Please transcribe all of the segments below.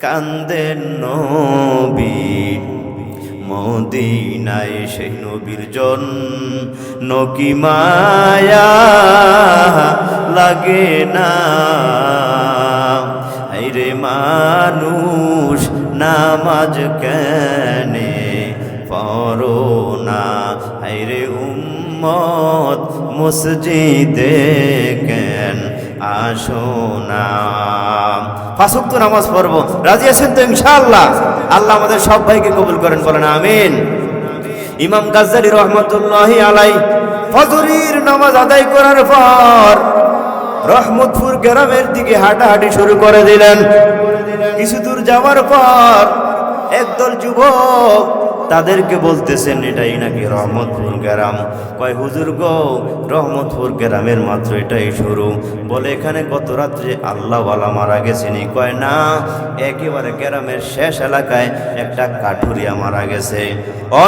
কান্দেন নবী মদিনায় সেই নবীর জন্য কি মায়া লাগে না। হায়রে মানুষ নামাজ কেনে পড়ো না, হায়রে উম্মত মসজিদে কেন আসো না। 5 ওয়াক্ত নামাজ পড়বো, রাজি আছেন তো ইনশাআল্লাহ? আল্লাহ আমাদের সব ভাইকে কবুল করেন, বলেন আমিন। ইমাম গাজ্জালী রহমতুল্লাহি আলাইহি ফজরের নামাজ আদায় করার পর রহমতপুর গ্রামের দিকে হাঁটাহাঁটি শুরু করে দিলেন। কিছু দূর যাওয়ার পর একদল যুবক তাদেরকে বলতেছেন এটাই নাকি রহমতপুর গ্রাম। কয় হুজুর গো, রহমতপুর গ্রামের মাত্র এটাই শুরু। বলে এখানে গত রাত্রে আল্লাহওয়ালা মারা গেছেনি। কয় না, একেবারে গ্রামের শেষ এলাকায় একটা কাঠুরিয়া মারা গেছে।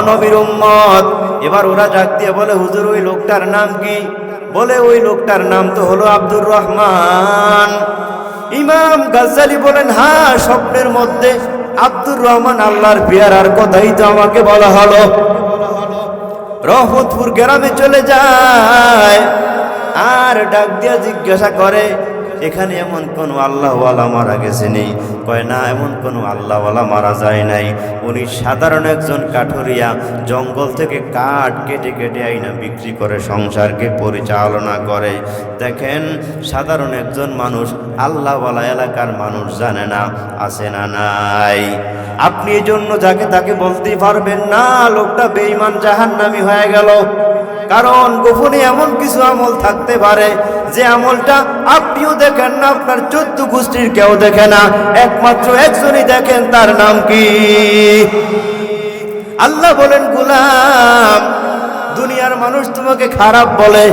নবীর উম্মত এবার ওরা ডাক দিয়ে বলে হুজুর ওই লোকটার নাম কি? বলে ওই লোকটার নাম তো হলো আব্দুর রহমান। ইমাম গাজ্জালী বলেন হ্যাঁ, স্বপ্নের মধ্যে আব্দুর রহমান আল্লাহর পেয়ারার কথাই তো আমাকে বলা হলো। রহমতপুর গ্রামে চলে যায় আর ডাক দিয়া জিজ্ঞাসা করে এখানে এমন কোন আল্লাহওয়ালা মারা গেছে নেই? কয় না, এমন কোন আল্লাহওয়ালা মারা যায় নাই। উনি সাধারণ একজন কাঠুরিয়া, জঙ্গল থেকে কাঠ কেটে কেটে আইনা বিক্রি করে সংসারকে পরিচালনা করে। দেখেন, সাধারণ একজন মানুষ, আল্লাহওয়ালা এলাকার মানুষ জানে না, আছে না নাই? আপনি এই জন্য যাকে তাকে বলতেই পারবেন না লোকটা বেঈমান জাহান্নামী হয়ে গেল। কারণ গোপনে এমন কিছু আমল থাকতে পারে যে আমলটা আপনিও দেখেন না, আপনার 14 গোষ্ঠীর কেউ দেখে না, একমাত্র একজনই দেখেন। তার নাম কি? আল্লাহ বলেন গোলাম, দুনিয়ার মানুষ তোমাকে খারাপ বলে,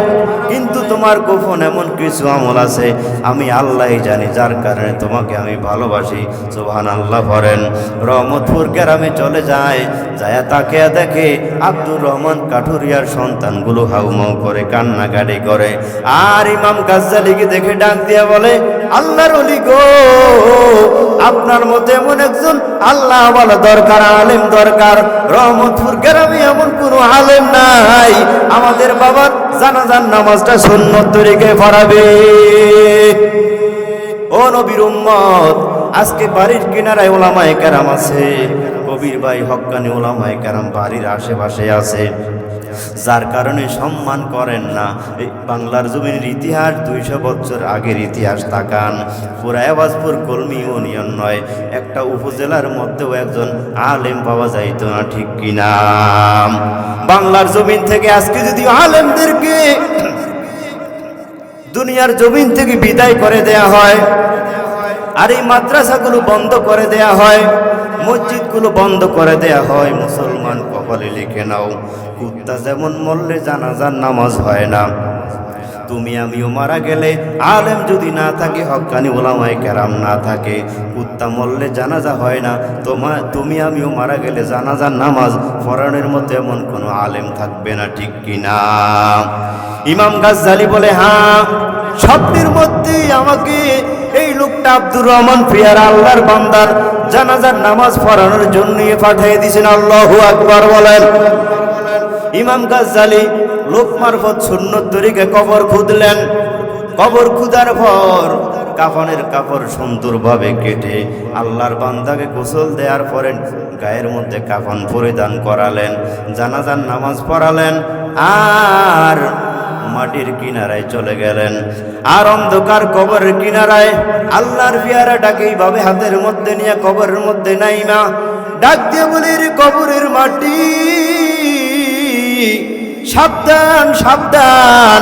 কিন্তু তোমার গোপন এমন কিছু আমল আছে আমি আল্লাহই জানি, যার কারণে তোমাকে আমি ভালোবাসি। সুবহানাল্লাহ বলেন। রহমতপুর গ্রামে চলে যায়, যায় তাকে দেখে আব্দুর রহমান কাঠুরিয়ার সন্তানগুলো হাউমাউ করে কান্নাকাটি করে। আর ইমাম গাজ্জালীকে দেখে ডাক দিয়া বলে আল্লাহর ওলি গো, আপনার মতো এমন একজন আল্লাহ ওয়ালা দরকার, আলেম দরকার। রহমতপুর গ্রামে এমন কোনো আলেম নাই, আমাদের বাবার জানাজার নামাজটা সুন্নত তরিকায় পড়াবে। ও নবীর উম্মত, আজকে বাড়ির কিনারায় ওলামায়ে কেরাম আছে, কবির ভাই হক্কানি ওলামায়ে কেরাম বাড়ির আশেপাশে আছে, যার কারণে সম্মান করেন না। এই বাংলার জমিনের ইতিহাস 200 বছর আগের ইতিহাস তাকান। পুরা আওয়াজপুর কলমি ইউনিয়ন নয়, একটা উপজেলার মধ্যেও একজন আলেম পাওয়া যাইত না, ঠিক কিনা? বাংলার জমিন থেকে আজকে যদি আলেমদেরকে দুনিয়ার জমিন থেকে বিদায় করে দেয়া হয়, আর এই মাদ্রাসাগুলো বন্ধ করে দেয়া হয়, মসজিদগুলো বন্ধ করে দেয়া হয়, মুসলমান কপালে লিখে নাও, কুত্তা যেমন মরলে জানাজার নামাজ হয় না, তুমি আমিও মারা গেলে আলেম যদি না থাকে, হক্কানি ওলামায়ে কেরাম না থাকে, কুত্তা মরলে জানাজা হয় না, তুমি আমিও মারা গেলে জানাজার নামাজ পড়ানোর মতো এমন কোনো আলেম থাকবে না, ঠিক কিনা? ইমাম গাজ্জালী বলে হ্যাঁ, স্বপ্নের মধ্যেই আমাকে এই লোকটা আব্দুর রহমান পেয়ারা আল্লাহর বান্দার জানাজার নামাজ পড়ানোর জন্য পাঠিয়ে দিয়েছেন। আল্লাহু আকবার বলেন। ইমাম গাজ্জালী লোক মারফত সুন্নত তরিকায় কবর খুঁদলেন। কবর খুদার পর কাফনের কাপড় সুন্দরভাবে কেটে আল্লাহর বান্দাকে গোসল দেওয়ার পরে গায়ের মধ্যে কাফন পরিধান করালেন, জানাজার নামাজ পড়ালেন, আর মাটির কিনারায় চলে গেলেন। আর অন্ধকার কবরের কিনারায় আল্লাহর পেয়ারাটাকে এইভাবে হাতের মধ্যে নিয়ে কবরের মধ্যে নাইমা ডাক দিয়ে বলে রে কবরের মাটি, সাবধান সাবধান,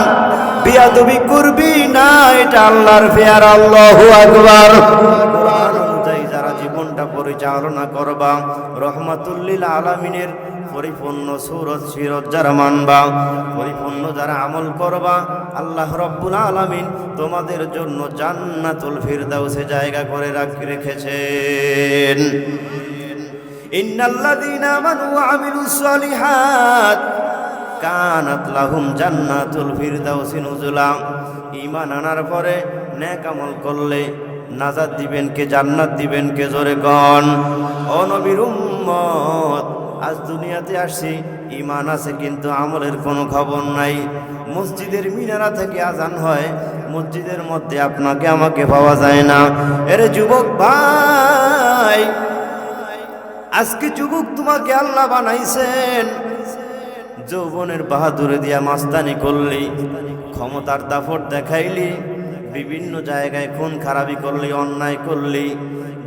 বিয়াদবি করবি না, এটা আল্লাহর পেয়ারা। আল্লাহু আকবার। কোরআন অনুযায়ী যারা জীবনটা পরিচালনা করবা, রহমাতুল লিল আলামিনের পরিপূর্ণ সূরত সিরত যারা মানবা, পরিপূর্ণ যারা আমল করবা, আল্লাহ রব্বুল আলামিন তোমাদের জন্য জান্নাতুল ফিরদাউসে জায়গা করে রেখেছেন। ইন্নাল্লাযীনা আমানু ওয়া আমিলুস সালিহাত কানাত লাহুম জান্নাতুল ফিরদাউসি নুজুলা। ঈমান আনার পরে নেক আমল করলে নাজাত দিবেন কে, জান্নাত দিবেন কে? জোরে গণ। ও নবীর উম্মত, আজ দুনিয়াতে আসছি, ঈমান আছে কিন্তু আমলের কোনো খবর নাই। মসজিদের মিনারা থেকে আজান হয়, মসজিদের মধ্যে আপনাকে আমাকে পাওয়া যায় না। এরে যুবক ভাই, আজকে যুবক তোমাকে আল্লাহ বানাইছেন, যৌবনের বাহাদুরে দিয়া মাস্তানি করলি, ক্ষমতার দাপট দেখাইলি, বিভিন্ন জায়গায় খুন খারাপি করলি, অন্যায় করলি।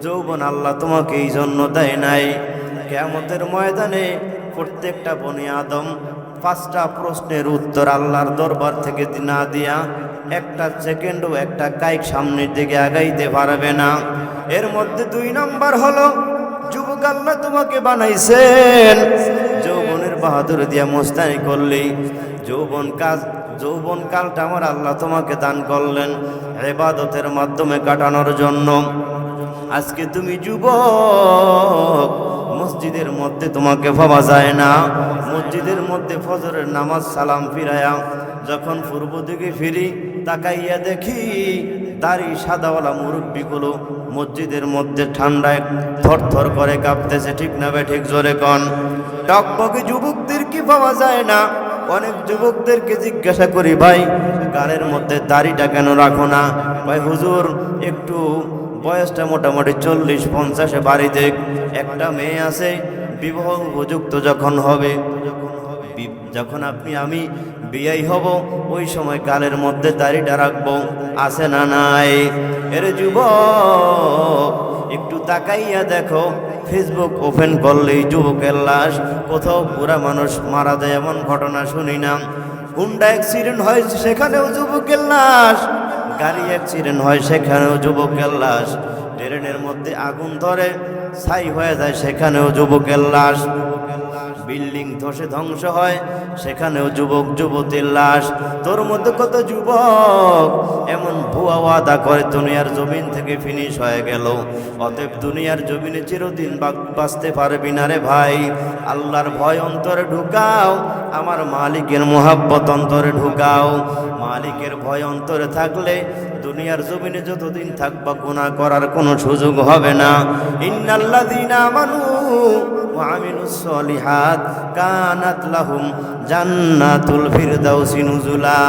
যৌবন আল্লাহ তোমাকে এই জন্য দেয় নাই। কিয়ামতের ময়দানে প্রত্যেকটা বনি আদম 5টা প্রশ্নের উত্তর আল্লাহর দরবার থেকে না দিয়া একটা সেকেন্ডও একটা কাইক সামনের দিকে আগাইতে পারবে না। এর মধ্যে 2 নাম্বার হলো, যুবক আল্লাহ তোমাকে বানাইছেন, যৌবনের বাহাদুর দিয়া মস্তানি করলি, যৌবন কালটা আমার আল্লাহ তোমাকে দান করলেন ইবাদতের মাধ্যমে কাটানোর জন্য। আজকে তুমি যুবক, মসজিদের মধ্যে তোমাকে পাওয়া যায় না। মসজিদের মধ্যে ফজরের নামাজ সালাম ফিরায়া যখন পূর্ব দিকে ফিরি, তাকাইয়া দেখি দাড়ি সাদাওয়ালা মুরব্বীগুলো মসজিদের মধ্যে ঠান্ডায় থরথর করে কাঁপতেছে। ঠিক না বে ঠিক? জোরে কন। টকবকে যুবকদের কি পাওয়া যায় না? অনেক যুবকদেরকে জিজ্ঞাসা করি, ভাই গালের মধ্যে দাড়িটা কেন রাখো না? ভাই হুজুর একটু বয়সটা মোটামুটি 40-50-এ বাড়ি দেখ, একটা মেয়ে আছে বিবাহ উপযুক্ত যখন হবে, যখন আমি বিয়াই হব, ওই সময় গালের মধ্যে দাড়িটা রাখবো। আছে না নাই? এর যুবক একটু তাকাইয়া দেখো, ফেসবুক ওপেন করলেই যুবকের লাশ। কোথাও বুড়া মানুষ মারা যায় এমন ঘটনা শুনি না। হুন্ডা অ্যাক্সিডেন্ট হয় সেখানেও যুবকের লাশ, গাড়ি অ্যাক্সিডেন্ট হয় সেখানেও যুবকের লাশ, ট্রেনের মধ্যে আগুন ধরে ছাই হয়ে যায় সেখানেও যুবকের লাশ, বিল্ডিং ধসে ধ্বংস হয় সেখানেও যুবক যুবতীর লাশ। তোর মধ্যে কত যুবক এমন ভুয়া ওয়াদা করে দুনিয়ার জমিন থেকে ফিনিশ হয়ে গেল। অতএব দুনিয়ার জমিনে চিরদিন বাঁচতে পারবি না রে ভাই। আল্লাহর ভয় অন্তরে ঢুকাও, আমার মালিকের মোহাব্বত অন্তরে ঢুকাও। মালিকের ভয় অন্তরে থাকলে দুনিয়ার জমিনে যতদিন থাকবা গুনাহ করার কোনো সুযোগ হবে না। ইন্নাল্লাযীনা আমানু ওয়া আমিলুস সলিহাত কানাত লাহুম জান্নাতুল ফিরদাউসি নুজুলা।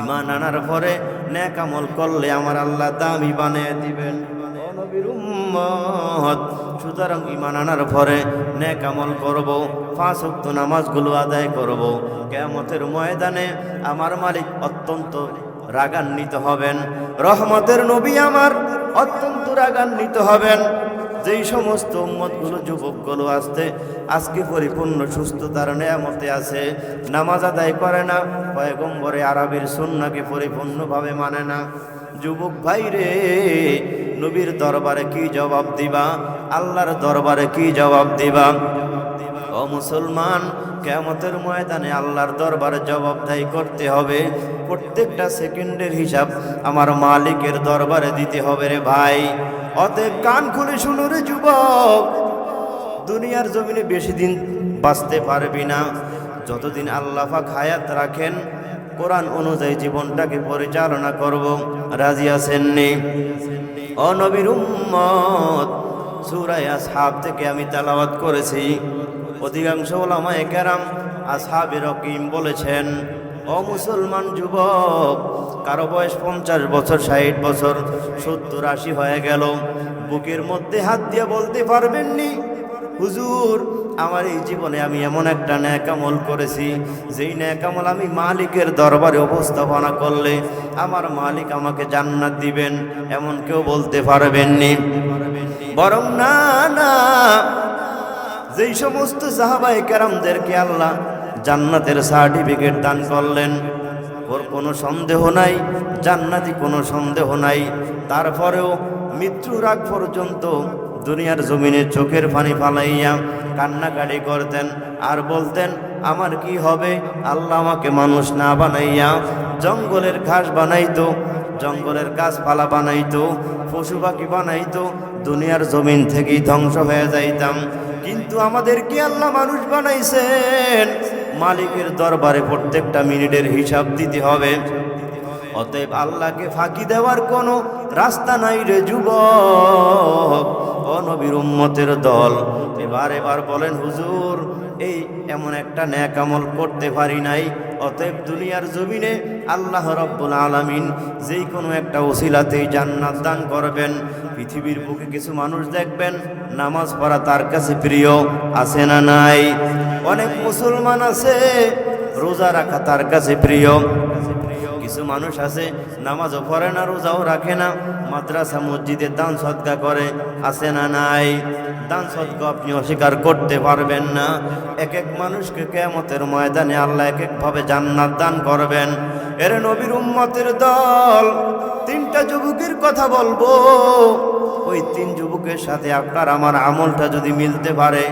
ঈমান আনার পরে নেক আমল করলে আমার আল্লাহ দামি বানিয়ে দিবেন। ও নবীর উম্মত, সুতরাং ঈমান আনার পরে নেক আমল করব, 5 ওয়াক্ত নামাজগুলো আদায় করব। কিয়ামতের ময়দানে আমার মালিক অত্যন্ত রাগান্বিত হবেন, রহমতের নবী আমার অত্যন্ত রাগান্বিত হবেন। যেই সমস্ত উম্মতগুলো যুবকগুলো আজকে পরিপূর্ণ সুস্থতার নেয়ামতে আছে, নামাজ আদায় করে না, পয়গম্বরে আরবির সুন্নাহকে পরিপূর্ণভাবে মানে না, যুবক ভাই রে, নবীর দরবারে কি জবাব দিবা? আল্লাহর দরবারে কি জবাব দিবা? ও মুসলমান, কিয়ামতের ময়দানে আল্লাহর দরবারে জবাবদাহি করতে হবে। প্রত্যেকটা সেকেন্ডের হিসাব আমার মালিকের দরবারে দিতে হবে রে ভাই। অতএব কান খুলে শুনো রে যুবক, দুনিয়ার জমিনে বেশি দিন বাঁচতে পারবি না। যতদিন আল্লাহ পাক হায়াত রাখেন, কোরআন অনুযায়ী জীবনটাকে পরিচালনা করব। রাজি আছেন নি? ও নবীর উম্মত, সূরা আসহাব থেকে আমি তেলাওয়াত করেছি। অধিকাংশ উলামায়ে কেরাম আসহাবে রকিম বলেছেন, ও মুসলমান যুবক, কারো বয়স 50 বছর, 60 বছর, 70-80 হয়ে গেল, বুকের মধ্যে হাত দিয়ে বলতে পারবেননি, হুজুর আমার এই জীবনে আমি এমন একটা নেক আমল করেছি, যেই নেক আমল আমি মালিকের দরবারে উপস্থাপনা করলে আমার মালিক আমাকে জান্নাত দিবেন, এমন কেউ বলতে পারবেননি। বরং না না, যেই সমস্ত সাহাবায়ে কেরামদেরকে আল্লাহ জান্নাতের সার্টিফিকেট দান করলেন, ওর কোনো সন্দেহ নাই, জান্নাতি কোনো সন্দেহ নাই, তারপরেও মৃত্যুর আগ পর্যন্ত দুনিয়ার জমিনে চোখের পানি ফালাইয়া কান্নাকাটি করতেন আর বলতেন, আমার কি হবে? আল্লাহ আমাকে মানুষ না বানাইয়া জঙ্গলের ঘাস বানাইতো, জঙ্গলের গাছপালা বানাইতো, পশু পাখি বানাইতো, দুনিয়ার জমিন থেকেই ধ্বংস হয়ে যাইতাম। কিন্তু আমাদের কি আল্লাহ মানুষ বানাইছেন, মালিকের দরবারে প্রত্যেকটা মিনিটের হিসাব দিতে হবে। অতএব আল্লাহকে ফাঁকি দেওয়ার কোনো রাস্তা নাই রে যুবক। ও নবীর উম্মতের দল, এবার বলেন হুজুর এই এমন একটা নেক আমল করতে পারি নাই। অতএব দুনিয়ার জমিনে আল্লাহ রাব্বুল আলামিন যেই কোনো একটা ওসিলাতেই জান্নাত দান করবেন। পৃথিবীর বুকে কিছু মানুষ দেখবেন নামাজ পড়া তার কাছে প্রিয়, আছে না নাই? অনেক মুসলমান আছে রোজা রাখা তার কাছে প্রিয়। কিছু মানুষ আছে নামাজও পড়ে না, রোজাও রাখে না, মাদ্রাসা মসজিদে দান সদকা করে, আছে না নাই? দান সদকা আপনি অস্বীকার করতে পারবেন না। এক এক মানুষকে কিয়ামতের ময়দানে আল্লাহ এক একভাবে জান্নাত দান করবেন। এর নবীর উম্মতের দল, তিনটা যুবকের কথা বলবো। ওই তিন যুবকের সাথে আপনার আমার আমলটা যদি মিলতে পারে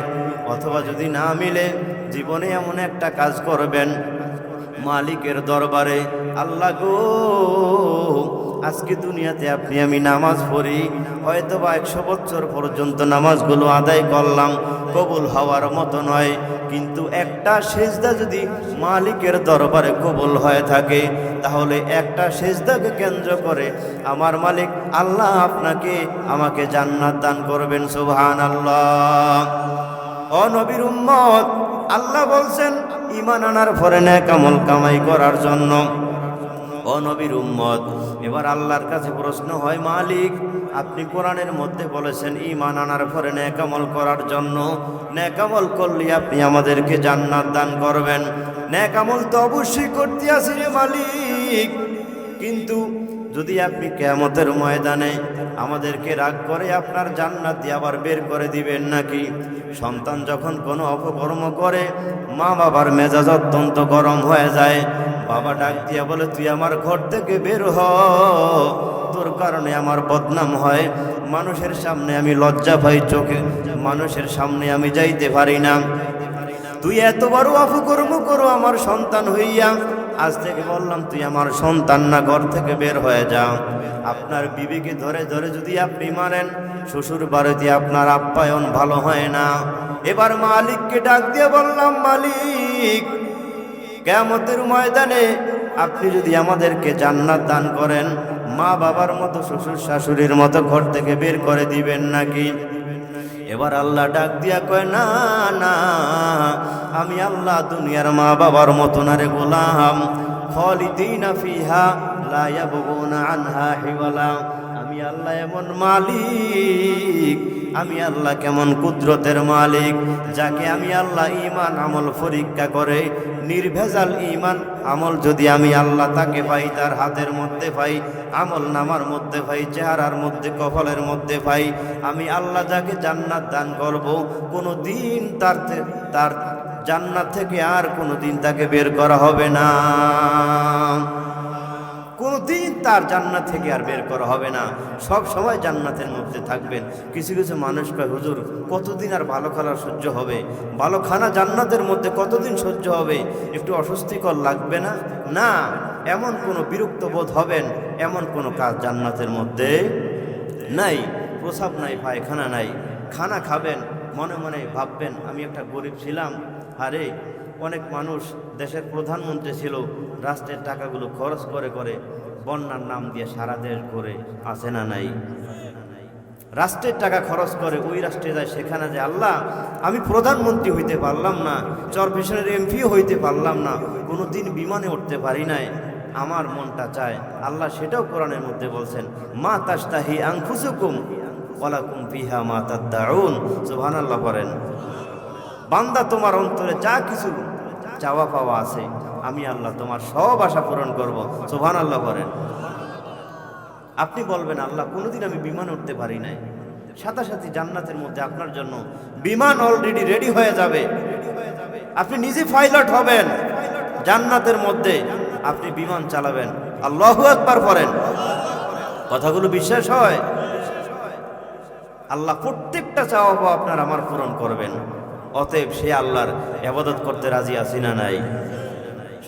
অথবা যদি না মিলে, জীবনে এমন একটা কাজ করবেন মালিকের দরবারে, আল্লাহ গো আজকে দুনিয়াতে আপনি আমি নামাজ পড়ি, হয়তো বা 100 বছর পর্যন্ত নামাজগুলো আদায় করলাম, কবুল হওয়ার মতো নয়, কিন্তু একটা সেজদা যদি মালিকের দরবারে কবুল হয়ে থাকে, তাহলে একটা সেজদাকে কেন্দ্র করে আমার মালিক আল্লাহ আপনাকে আমাকে জান্নাত দান করবেন। সুবহানাল্লাহ। ও নবীর উম্মত, আল্লাহ বলছেন ঈমান আনার পরে নেক আমল কামাই করার জন্য। ও নবীর উম্মত, এবার আল্লাহর কাছে প্রশ্ন হয়, মালিক আপনি কোরআনের মধ্যে বলেছেন ঈমান আনার পরে নেক আমল করার জন্য, নেক আমল করলে আপনি আমাদেরকে জান্নাত দান করবেন। নেক আমল তো অবশ্যই করতে আসি রে মালিক, কিন্তু যদি আপনি কিয়ামতের ময়দানে আমাদেরকে রাগ করে আপনার জান্নাত দিয়ে আবার বের করে দিবেন নাকি? সন্তান যখন কোনো অপকর্ম করে মা বাবার মেজাজ অত্যন্ত গরম হয়ে যায়। বাবা ডাক দিয়া বলে, তুই আমার ঘর থেকে বের হ, তোর কারণে আমার বদনাম হয়, মানুষের সামনে আমি লজ্জা পাই, চোখে মানুষের সামনে আমি যাইতে পারি না। তুই এত বড় অপকর্ম করো আমার সন্তান হইয়া, আজ থেকে বললাম তুই আমার সন্তান না, ঘর থেকে বের হয়ে যাও। আপনার বিবিকে ধরে ধরে যদি আপনি মারেন, শ্বশুর বাড়িতে আপনার আপ্যায়ন ভালো হয় না। এবার মালিককে ডাক দিয়ে বললাম, মালিক কিয়ামতের ময়দানে আপনি যদি আমাদেরকে জান্নাত দান করেন, মা বাবার মতো শ্বশুর শাশুড়ির মতো ঘর থেকে বের করে দিবেন নাকি? এবার আল্লাহ ডাক দিয়া কয়, না না, আমি আল্লাহ দুনিয়ার মা বাবার মতো না রে গোলাম, খালিদিনা ফিহা লা ইয়াবগুনা আনহা হিওয়ালা। আমি আল্লাহ এমন মালিক, আমি আল্লাহ কেমন কুদরতের মালিক, যাকে আমি আল্লাহ ঈমান আমল পরীক্ষা করে নির্ভেজাল ঈমান আমল যদি আমি আল্লাহ তাকে পাই, তার হাতের মধ্যে পাই, আমল নামার মধ্যে পাই, চেহারার মধ্যে, কপালের মধ্যে পাই, আমি আল্লাহ যাকে জান্নাত দান করব, কোনো দিন তার জান্নাত থেকে আর কোনো দিন তাকে বের করা হবে না। কোনদিন তার জান্নাত থেকে আর বের করা হবে না, সব সময় জান্নাতের মধ্যে থাকবেন। কিছু কিছু মানুষ কয়, হুজুর কতদিন আর ভালো খানা সহ্য হবে? ভালো খানা জান্নাতের মধ্যে কতদিন সহ্য হবে? একটু অস্বস্তিকর লাগবে না? না, এমন কোনো বিরক্ত বোধ হবেন এমন কোনো কাজ জান্নাতের মধ্যে নাই। প্রসাব নাই, পায়খানা নাই, খানা খাবেন, মনে মনে ভাববেন আমি একটা গরিব ছিলাম, আরে অনেক মানুষ দেশের প্রধানমন্ত্রী ছিল, রাষ্ট্রের টাকাগুলো খরচ করে করে বন্যার নাম দিয়ে সারা দেশ ঘুরে, আছে না নাই? রাষ্ট্রের টাকা খরচ করে ওই রাষ্ট্রে যায়, সেখানে যায়, আল্লাহ আমি প্রধানমন্ত্রী হইতে পারলাম না, চরপেশনের এমপিও হইতে পারলাম না, কোনো দিন বিমানে উঠতে পারি নাই, আমার মনটা চায়। আল্লাহ সেটাও কোরআনের মধ্যে বলছেন, মা তাশতাহি আনফুসুকুম ওয়ালাকুম ফিহা মা তাদউন। সুবহানাল্লাহ পড়েন। বান্দা তোমার অন্তরে যা কিছু চাওয়া পাওয়া আছে, আমি আল্লাহ তোমার সব আশা পূরণ করব। সুবহানাল্লাহ করেন। আপনি বলবেন, আল্লাহ কোনোদিন আমি বিমান উঠতে পারি নাই, সাথে সাথে জান্নাতের মধ্যে আপনার জন্য বিমান অলরেডি রেডি হয়ে যাবে, আপনি নিজে পাইলট হবেন, জান্নাতের মধ্যে আপনি বিমান চালাবেন। আল্লাহু আকবার পড়েন। কথাগুলো বিশ্বাস হয়? আল্লাহ প্রত্যেকটা চাওয়া পাওয়া আপনার আমার পূরণ করবেন। অতএব সে আল্লাহর ইবাদত করতে রাজি আছি না নাই?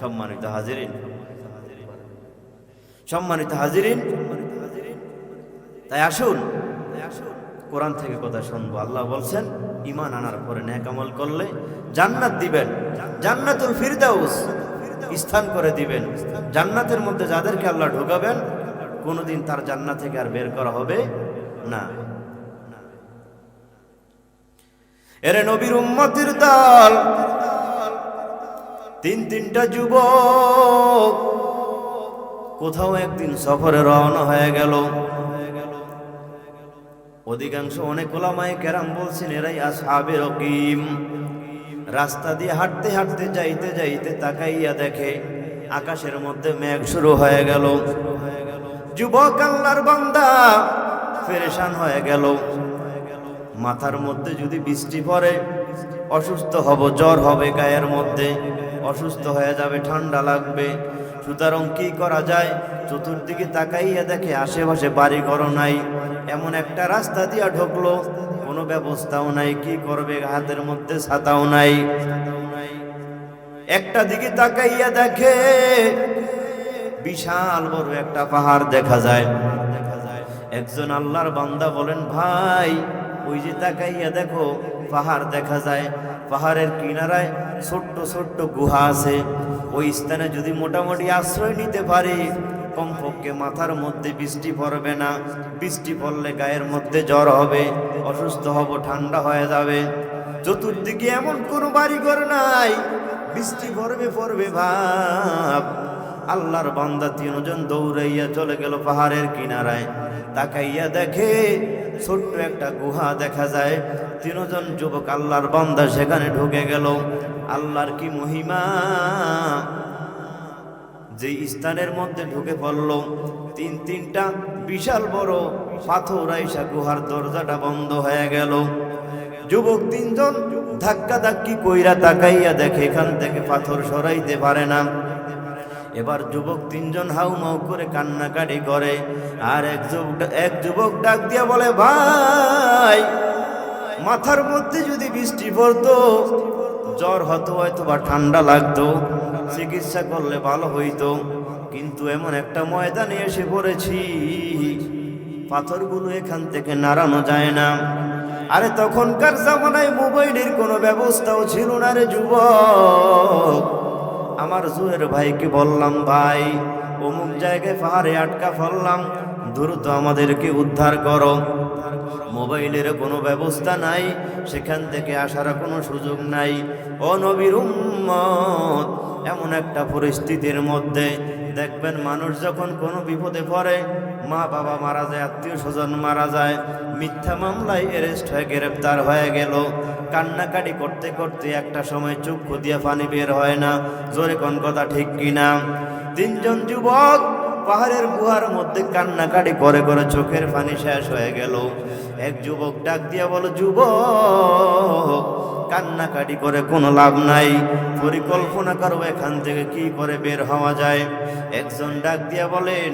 সম্মানিত হাজিরিন, সম্মানিত হাজিরিন, তাই আসুন কোরআন থেকে কথা শুনবো। আল্লাহ বলছেন ঈমান আনার পরে নেক আমল করলে জান্নাত দিবেন, জান্নাতুল ফিরদাউস। স্থান করে দিবেন। জান্নাতের মধ্যে যাদেরকে আল্লাহ ঢোকাবেন কোনোদিন তার জান্নাত থেকে আর বের করা হবে না। এরে নবীর উম্মতের দল, তিনটা যুবক কোথাও একদিন সফরে রওনা হয়ে গেল। অধিকাংশ অনেক ওলামায়ে কেরাম বলছেন এরাই আসহাবে রকিম। রাস্তা দিয়ে হাঁটতে হাঁটতে যাইতে যাইতে তাকাইয়া দেখে আকাশের মধ্যে মেঘ শুরু হয়ে গেল। যুবক আল্লাহর বান্দা পেরেশান হয়ে গেল। মাথার মধ্যে যদি বৃষ্টি পড়ে অসুস্থ হব, জ্বর হবে, গায়ের মধ্যে অসুস্থ হয়ে যাবে, ঠান্ডা লাগবে। সুতরাং কি করা যায়? চতুর্দিকে তাকাইয়া দেখে আশেপাশে বাড়ি ঘর নাই। এমন একটা রাস্তা দিয়া ঢুকলো, কোনো ব্যবস্থাও নাই। কি করবে? হাতের মধ্যে ছাতাও নাই। একটা দিকে তাকাইয়া দেখে বিশাল বড় একটা পাহাড় দেখা যায়। একজন আল্লাহর বান্দা বলেন, ভাই ওই যে তাকাইয়া দেখো পাহাড় দেখা যায়, পাহাড়ের কিনারায় ছোট্ট ছোট্ট গুহা আছে। ওই স্থানে যদি মোটামুটি আশ্রয় নিতে পারি, কমপক্ষে মাথার মধ্যে বৃষ্টি পড়বে না। বৃষ্টি পড়লে গায়ের মধ্যে জ্বর হবে, অসুস্থ হব, ঠান্ডা হয়ে যাবে। চতুর্দিকে এমন কোনো বাড়িঘর নাই, বৃষ্টি পড়বে ভাব। আল্লাহর বান্দা তিনজন দৌড়াইয়া চলে গেল পাহাড়ের কিনারায়। তাকাইয়া দেখে ছোট্ট একটা গুহা দেখা যায়। তিনজন যুবক আল্লাহর বান্দা সেখানে ঢুকে গেল। আল্লাহর কি মহিমা! যে স্থানের মধ্যে ঢুকে পড়ল, তিনটা বিশাল বড় পাথর আইসা গুহার দরজাটা বন্ধ হয়ে গেল। যুবক তিনজন ধাক্কা ধাক্কি কইরা তাকাইয়া দেখে এখান থেকে পাথর সরাইতে পারে না। এবার যুবক তিনজন হাউমাউ করে কান্নাকাটি করে। আর এক যুবক ডাক দিয়া বলে, ভাই মাথার মধ্যে যদি বৃষ্টি পড়তো, জ্বর হতো, হয়তো বা ঠান্ডা লাগতো, চিকিৎসা করলে ভালো হইতো। কিন্তু এমন একটা ময়দানে এসে পড়েছি, পাথরগুলো এখান থেকে নাড়ানো যায় না। আরে তখনকার জামানায় মোবাইলের কোনো ব্যবস্থাও ছিল না রে যুবক। আমার জুয়ের ভাইকে বললাম, ভাই অমুক জায়গায় পাহাড়ে আটকা পড়লাম, দ্রুত আমাদেরকে উদ্ধার করো। মোবাইলের কোনো ব্যবস্থা নাই, সেখান থেকে আসার কোনো সুযোগ নাই। ও নবীর উম্মত, এমন একটা পরিস্থিতির মধ্যে দেখবেন মানুষ যখন কোনো বিপদে পড়ে, মা বাবা মারা যায়, আত্মীয় স্বজন মারা যায়, মিথ্যা মামলায় অ্যারেস্ট হয়ে গ্রেপ্তার হয়ে গেল, কান্নাকাটি করতে করতে একটা সময় চক্ষু দিয়ে পানি বের হয় না। জোরে কোন কথা ঠিক কিনা? তিনজন যুবক পাহাড়ের গুহার মধ্যে কান্নাকাটি করে করে চোখের পানি শেষ হয়ে গেল। এক যুবক ডাক দিয়া বলো, যুবক কান্নাকাটি করে কোনো লাভ নাই, পরিকল্পনা করো এখান থেকে কি করে বের হওয়া যায়। একজন ডাক দিয়া বলেন,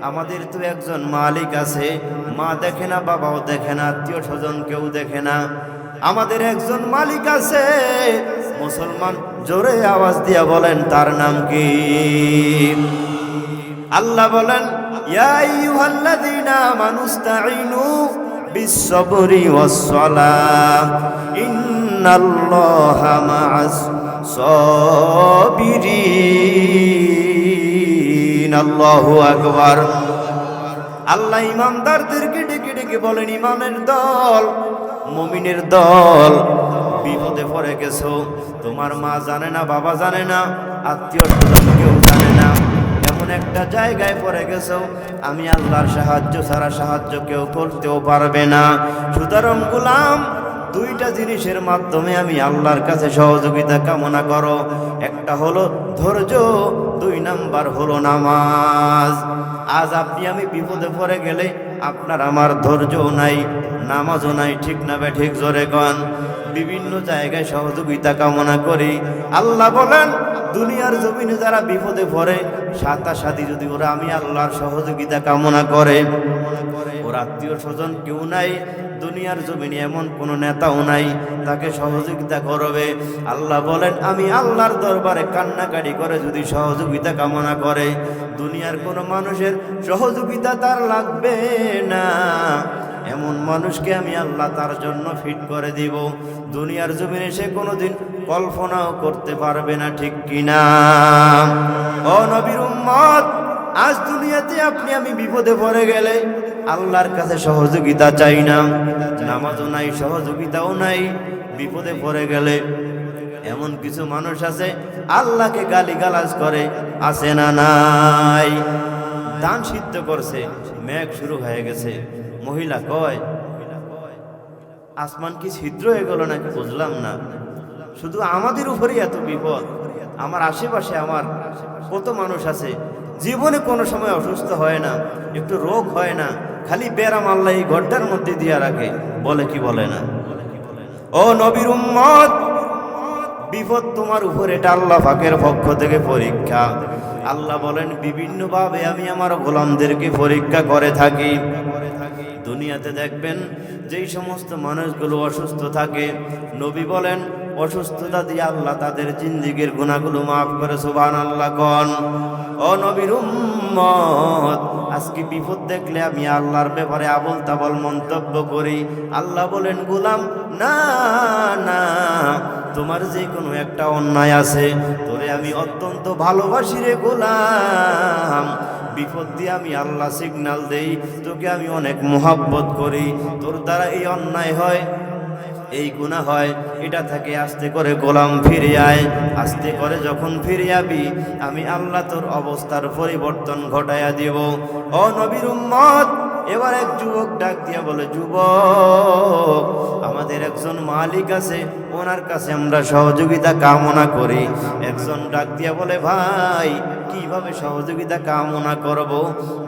আমাদের তো একজন মালিক আছে, মা দেখে না, বাবাও দেখে না, আত্মীয় স্বজন কেউ দেখে না। আমাদের একজন মালিক আছে, মুসলমান। জোরে আওয়াজ দিয়া বলেন, তার নাম কি? আল্লাহ বলেন, ইয়া আইয়ুহাল্লাযীনা আমানুস্তাঈনু বিস-সাবরি ওয়াস-সালাহ ইন্নাল্লাহা মা'আস সাবিরিন। আল্লাহু আকবার। আল্লাহ ইমানদারদেরকে ডেকে ডেকে বলেন, ইমানের দল, মুমিনের দল, বিপদে পড়ে গেছো, তোমার মা জানে না, বাবা জানে না, আত্মীয় স্বজন কেউ জানে না, এমন একটা জায়গায় পড়ে গেছো, আমি আল্লাহর সাহায্য ছাড়া সাহায্য কেউ করতেও পারবে না। সুতরাং গোলাম, দুইটা জিনিসের মাধ্যমে আমি আল্লাহর কাছে সহযোগিতা কামনা করো। একটা হলো ধৈর্য, 2 নাম্বার হলো নামাজ। আজ আপনি আমি বিপদে পড়ে গেলে আপনার আমার ধৈর্যও নাই, নামাজও নাই, ঠিক না বে ঠিক? জোরে কন। বিভিন্ন জায়গায় সহযোগিতা কামনা করি। আল্লাহ বলেন, দুনিয়ার জমিনে যারা বিপদে পড়ে, সাথী যদি ওরা আমি আল্লাহর সহযোগিতা কামনা করে, ওর আত্মীয় স্বজন কেউ নাই, দুনিয়ার জমিনে এমন কোনো নেতাও নাই তাকে সহযোগিতা করবে। আল্লাহ বলেন, আমি আল্লাহর দরবারে কান্নাকাটি করে যদি সহযোগিতা কামনা করে, দুনিয়ার কোনো মানুষের সহযোগিতা তার লাগবে না। এমন মানুষকে আমি আল্লাহ তার জন্য ফিট করে দিব, দুনিয়ার জমিনে সে কোনোদিন কল্পনাও করতে পারবে না, ঠিক কিনা? ও নবীর উম্মত, আজ দুনিয়াতে আপনি আমি বিপদে পড়ে গেলে আল্লাহর কাছে সহযোগিতা চাই না, নামাজও নাই, সহযোগিতাও নাই। বিপদে পড়ে গেলে এমন কিছু মানুষ আছে আল্লাহকে গালিগালাজ করে, আছে না নাই? ধান সিদ্ধ করছে, মেঘ শুরু হয়ে গেছে, মহিলা কয় আসমান কি ছিদ্র হয়ে গেল নাকি, বুঝলাম না। শুধু আমাদের উপরেই এত বিপদ, আমার আশেপাশে আমার কত মানুষ আছে জীবনে কোনো সময় অসুস্থ হয় না, একটু রোগ হয় না, খালি বেরাম আল্লাহ এই ঘরটার মধ্যে দিয়ে রাখে, বলে কি বলে না? ও নবীর উম্মত, বিপদ তোমার উপরে, এটা আল্লাহ পাকের পক্ষ থেকে পরীক্ষা। আল্লাহ বলেন বিভিন্নভাবে আমি আমার গোলামদেরকে পরীক্ষা করে থাকি। দুনিয়াতে দেখবেন যেই সমস্ত মানুষগুলো অসুস্থ থাকে, নবী বলেন অসুস্থতা দিয়ে আল্লাহ তাদের জিন্দেগীর গুনাহগুলো মাফ করে, সুবহানাল্লাহ কোন। ও নবীর উম্মত, আজকে বিপদ দেখলে আমি আল্লাহর ব্যাপারে আবল তাবল মন্তব্য করি। আল্লাহ বলেন গোলাম, না না, তোমার যে কোনো একটা অন্যায় আছে, তোরে আমি অত্যন্ত ভালোবাসি রে গোলাম। বিপদ দিয়ে আমি আল্লাহ সিগন্যাল দেই, তোকে আমি অনেক মোহাব্বত করি, তোর দ্বারা এই অন্যায় হয়, এই গুনাহ হয়, এটা থেকে আস্তে করে গোলাম ফিরে আয়। আস্তে করে যখন ফিরে আবি, আমি আল্লাহ তোর অবস্থার পরিবর্তন ঘটাইয়া দিব। ও নবীর উম্মত, এবার এক যুবক ডাক দিয়া বলে, যুবক, আমাদের একজন মালিক আছে, ওনার কাছে আমরা সহযোগিতা কামনা করি। একজন ডাক দিয়া বলে, ভাই কিভাবে সহযোগিতা কামনা করব?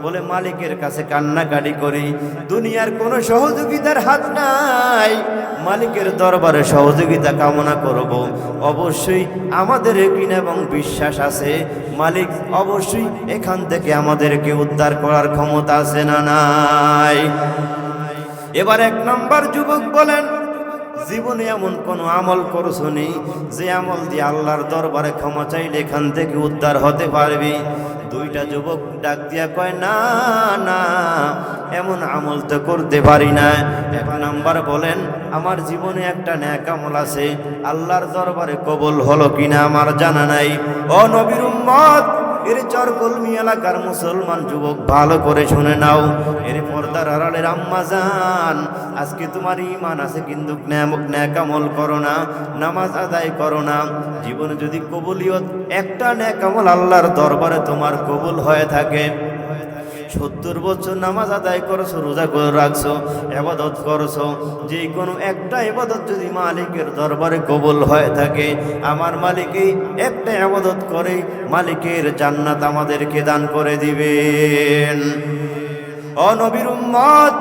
বলে মালিকের কাছে কান্নাকাটি করি, দুনিয়ার কোনো সহযোগিতার হাত নাই, মালিকের দরবারে সহযোগিতা কামনা করব। অবশ্যই আমাদের একদিন এবং বিশ্বাস আছে, মালিক অবশ্যই এখান থেকে আমাদেরকে উদ্ধার করার ক্ষমতা আছে না নাই? এবার এক নাম্বার যুবক বলেন, জীবনে এমন কোন আমল করছনি যে আমল দিয়ে আল্লাহর দরবারে ক্ষমা চাইলে এখান থেকে উদ্ধার হতে পারবি? দুইটা যুবক ডাক দিয়া কয়, না না, এমন আমল তো করতে পারি না। এক নাম্বার বলেন, আমার জীবনে একটা নেক আমল আছে, আল্লাহর দরবারে কবুল হলো কিনা আমার জানা নাই। ও নবীর উম্মত, এর চরকলমি এলাকার মুসলমান যুবক ভালো করে শুনে নাও, এর পর্দার আড়ালের আম্মা জান, আজকে তোমার ঈমান আছে কিন্তু নেক আমল করো না, নামাজ আদায় করো না। জীবনে যদি কবুলিয়ত একটা নেক আমল আল্লাহর দরবারে তোমার কবুল হয়ে থাকে, 70 বছর নামাজ আদায় করছো, রোজা করে রাখছো, ইবাদত করছো, যে কোনো একটা ইবাদত যদি মালিকের দরবারে কবুল হয়ে থাকে, আমার মালিকই একটা ইবাদত করে মালিকের জান্নাত আমাদেরকে দান করে দিবেন। ও নবীর উম্মত,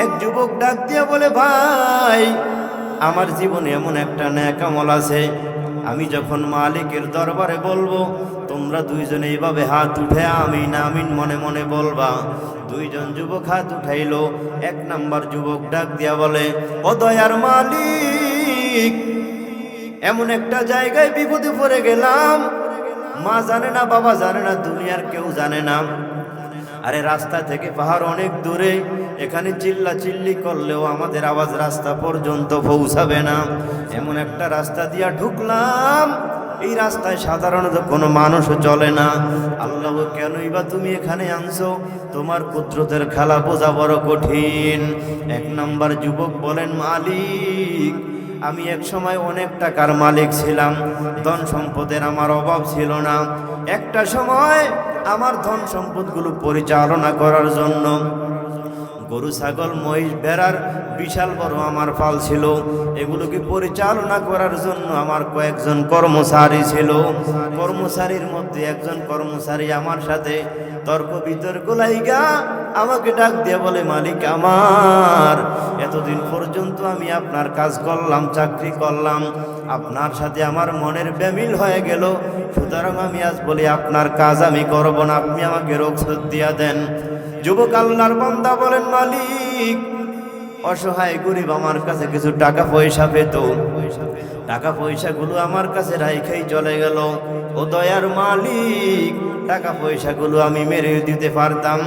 এক যুবক ডাক দিয়ে বলে, ভাই আমার জীবনে এমন একটা নেক আমল আছে, আমি যখন মালিকের দরবারে বলবো, তোমরা দুইজনে এইভাবে হাত উঠে আমিন আমিন মনে মনে বলবা। দুইজন যুবক হাত উঠাইলো। এক নাম্বার যুবক ডাক দিয়া বলে, ও দয়ার মালিক, এমন একটা জায়গায় বিপদে পড়ে গেলাম, মা জানে না, বাবা জানে না, দুনিয়ার কেউ জানে না। আরে রাস্তা থেকে পাহাড় অনেক দূরে, এখানে চিল্লা চিল্লি করলেও আমাদের আওয়াজ রাস্তা পর্যন্ত পৌঁছাবে না। এমন একটা রাস্তা দিয়া ঢুকলাম, এই রাস্তায় সাধারণত কোনো মানুষও চলে না। আল্লাহ, কেনই বা তুমি এখানে আনছো? তোমার কুদরতের খেলা বোঝা বড় কঠিন। এক নাম্বার যুবক বলেন, মালিক, আমি এক সময় অনেক টাকার মালিক ছিলাম, ধন সম্পদের আমার অভাব ছিল না। একটা সময় আমার ধন সম্পদগুলো পরিচালনা করার জন্য গরু, ছাগল, মহিষ, ভেড়ার বিশাল বড় আমার ফাল ছিল। এগুলোকে পরিচালনা করার জন্য আমার কয়েকজন কর্মচারী ছিল। কর্মচারীর মধ্যে একজন কর্মচারী আমার সাথে তর্ক বিতর্ক লাইগা আমাকে ডাক দিয়ে বলে, মালিক আমার, এতদিন পর্যন্ত আমি আপনার কাজ করলাম, চাকরি করলাম, আপনার সাথে আমার মনের বেমিল হয়ে গেল, সুতরাং আমি আজ বলি আপনার কাজ আমি করব না, আপনি আমাকে রোগশোধ দিয়া দেন। যুবক আল্লাহর বান্দা বলেন, মালিক, অসহায় গরিব আমার কাছে কিছু টাকা পয়সা পেত, টাকা পয়সাগুলো আমার কাছে রাইখাই চলে গেল। ও দয়ার মালিক, টাকা পয়সাগুলো আমি মেরে দিতে পারতাম,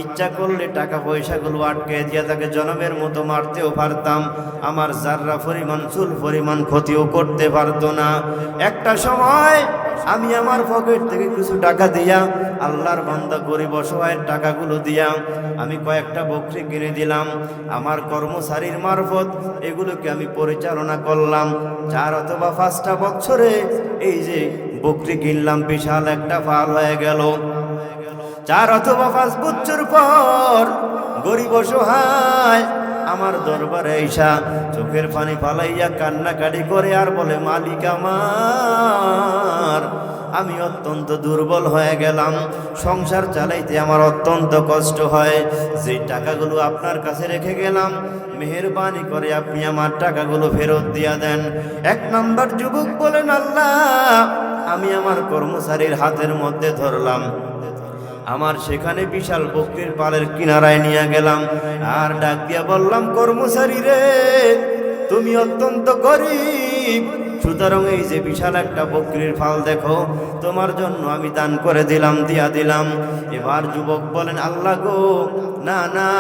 ইচ্ছা করলে টাকা পয়সাগুলো আটকে দিয়ে তাকে জনমের মতো মারতেও পারতাম, আমার যাররা পরিমাণ চুল পরিমাণ ক্ষতিও করতে পারতো না। একটা সময় আমি আমার পকেট থেকে কিছু টাকা দিয়া, আল্লাহর বান্দা গরিব অসহায়ের টাকাগুলো দিয়া আমি কয়েকটা বকরি কিনে দিলাম। আমার কর্মচারীর মারফত এগুলোকে আমি পরিচালনা করলাম। 4 অথবা 5টা বছরে এই যে বকরি কিনলাম, বিশাল একটা ফাল হয়ে গেল। 4 অথবা 5 বছর পর গরিব অসহায় আমার দরবারে আইসা চোখের পানি ফালাইয়া কান্নাকাটি করে আর বলে, মালিক আমার, আমি অত্যন্ত দুর্বল হয়ে গেলাম, সংসার চালাইতে আমার অত্যন্ত কষ্ট হয়, যে টাকাগুলো আপনার কাছে রেখে গেলাম মেহেরবানি করে আপনি আমার টাকাগুলো ফেরত দিয়া দেন। 1 নম্বর যুবক বলেন, আল্লাহ, আমি আমার কর্মচারীর হাতের মধ্যে ধরলাম, আমার সেখানে বিশাল বকরির পালের কিনারায় নিয়ে গেলাম, আর ডাক দিয়া বললাম, কর্মচারী রে, তুমি অত্যন্ত গরিব, সুতরাং এই যে বিশাল একটা বকরির ফাল দেখো, তোমার জন্য আমি দান করে দিলাম, দিয়া দিলাম। এবার যুবক বলেন, আল্লাহ গো, না না,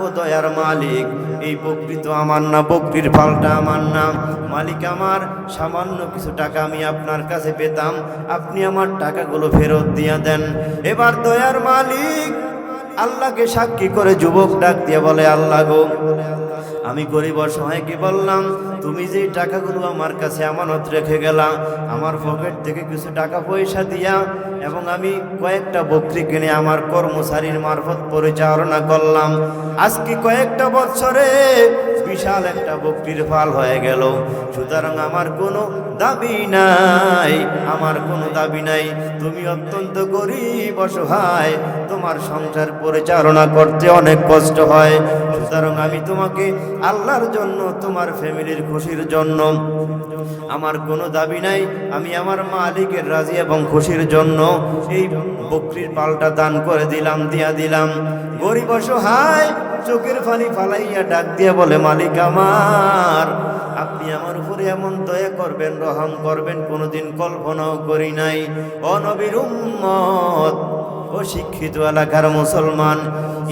ও দয়ার মালিক, এই বকরি তো আমার না, বকরির ফালটা আমার না, মালিক আমার, সামান্য কিছু টাকা আমি আপনার কাছে পেতাম, আপনি আমার টাকাগুলো ফেরত দিয়া দেন। এবার দয়ার মালিক আল্লাহকে সাক্ষী করে যুবক ডাক দিয়ে বলে, আল্লাহ গো, আমি গরিব অসহায়কে বললাম, তুমি যে টাকাগুলো আমার কাছে আমানত রেখে গেলা, আমার পকেট থেকে কিছু টাকা পয়সা দিয়া এবং আমি কয়েকটা বকরি কিনে আমার কর্মচারীর মারফত পরিচালনা করলাম, আজকে কয়েকটা বছরে বিশাল একটা বকরির ফাল হয়ে গেল, সুতরাং আমার কোনো দাবি নাই, আমার কোনো দাবি নাই, তুমি অত্যন্ত গরিব অসহায়, তোমার সংসার পরিচালনা করতে অনেক কষ্ট হয়, সুতরাং আমি তোমাকে আল্লাহর জন্য, তোমার ফ্যামিলির খুশির জন্য, আমার কোনো দাবি নাই, আমি আমার মালিকের রাজি এবং খুশির জন্য এই বকরির পালটা দান করে দিলাম, দিয়া দিলাম। গরিব অসহায় চোখের পানি ফালাইয়া ডাক দিয়ে বলে, মালিক আমার, আপনি আমার উপরে এমন দয়া করবেন, রহম করবেন, কোনোদিন কল্পনাও করি নাই। ও নবীর উম্মত, ও শিক্ষিত এলাকার মুসলমান,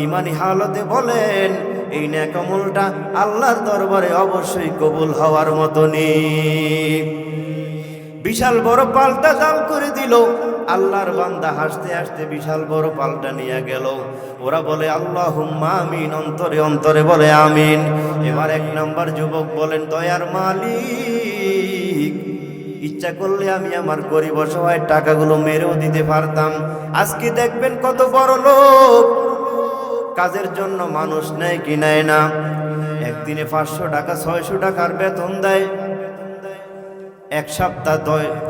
ইমানি হালতে বলেন, এই নেক আমলটা আল্লাহর দরবারে অবশ্যই কবুল হওয়ার মতনই। বিশাল বড় পালটা দান করে দিল, আল্লাহর বান্দা হাসতে হাসতে বিশাল বড় পালটা নিয়ে গেল। ওরা বলে আল্লাহুম্মা আমিন, অন্তরে অন্তরে বলে আমিন। এবার 1 নম্বর যুবক বলেন, দয়ার মালিক, ইচ্ছা করলে আমি আমার গরিব অসহায় টাকাগুলো মেরেও দিতে পারতাম, আজকে দেখবেন কত বড় লোক, কাজের জন্য মানুষ নেয় কি নেয় না, একদিনে 500 টাকা 600 টাকার বেতন দেয়, 1 সপ্তাহ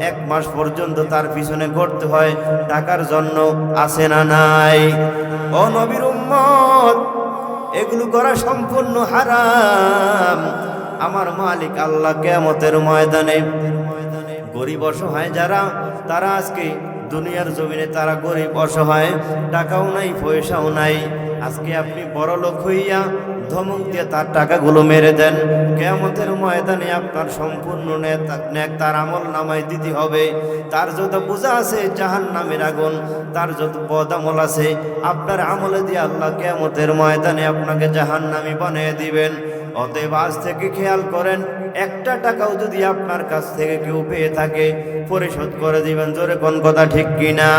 1 মাস পর্যন্ত তার পিছনে ঘুরতে হয়, টাকার জন্য, আছে না নাই? ও নবীর উম্মত, এগুলো করা সম্পূর্ণ হারাম। আমার মালিক আল্লাহ কিয়ামতের ময়দানে গরিব অসহায় যারা, তারা আজকে দুনিয়ার জমিনে তারা গরিব অসহায়, টাকাও নাই পয়সাও নাই, আজকে আপনি বড় লোক হইয়া ধমক দিয়ে তার টাকাগুলো মেরে দেন, কিয়ামতের ময়দানে আপনার সম্পূর্ণ নেক তার আমল নামায় দিতে হবে। তার যত বোঝা আছে জাহান্নামের আগুন, তার যত বদ আমল আছে আপনার আমলে দিয়ে আল্লাহ কিয়ামতের ময়দানে আপনাকে জাহান্নামী বানিয়ে দিবেন। অতএব আজ থেকে খেয়াল করেন, 1টা টাকাও যদি আপনার কাছ থেকে কেউ পেয়ে থাকে পরিশোধ করে দিবেন। জোরে কোন কথা ঠিক কিনা?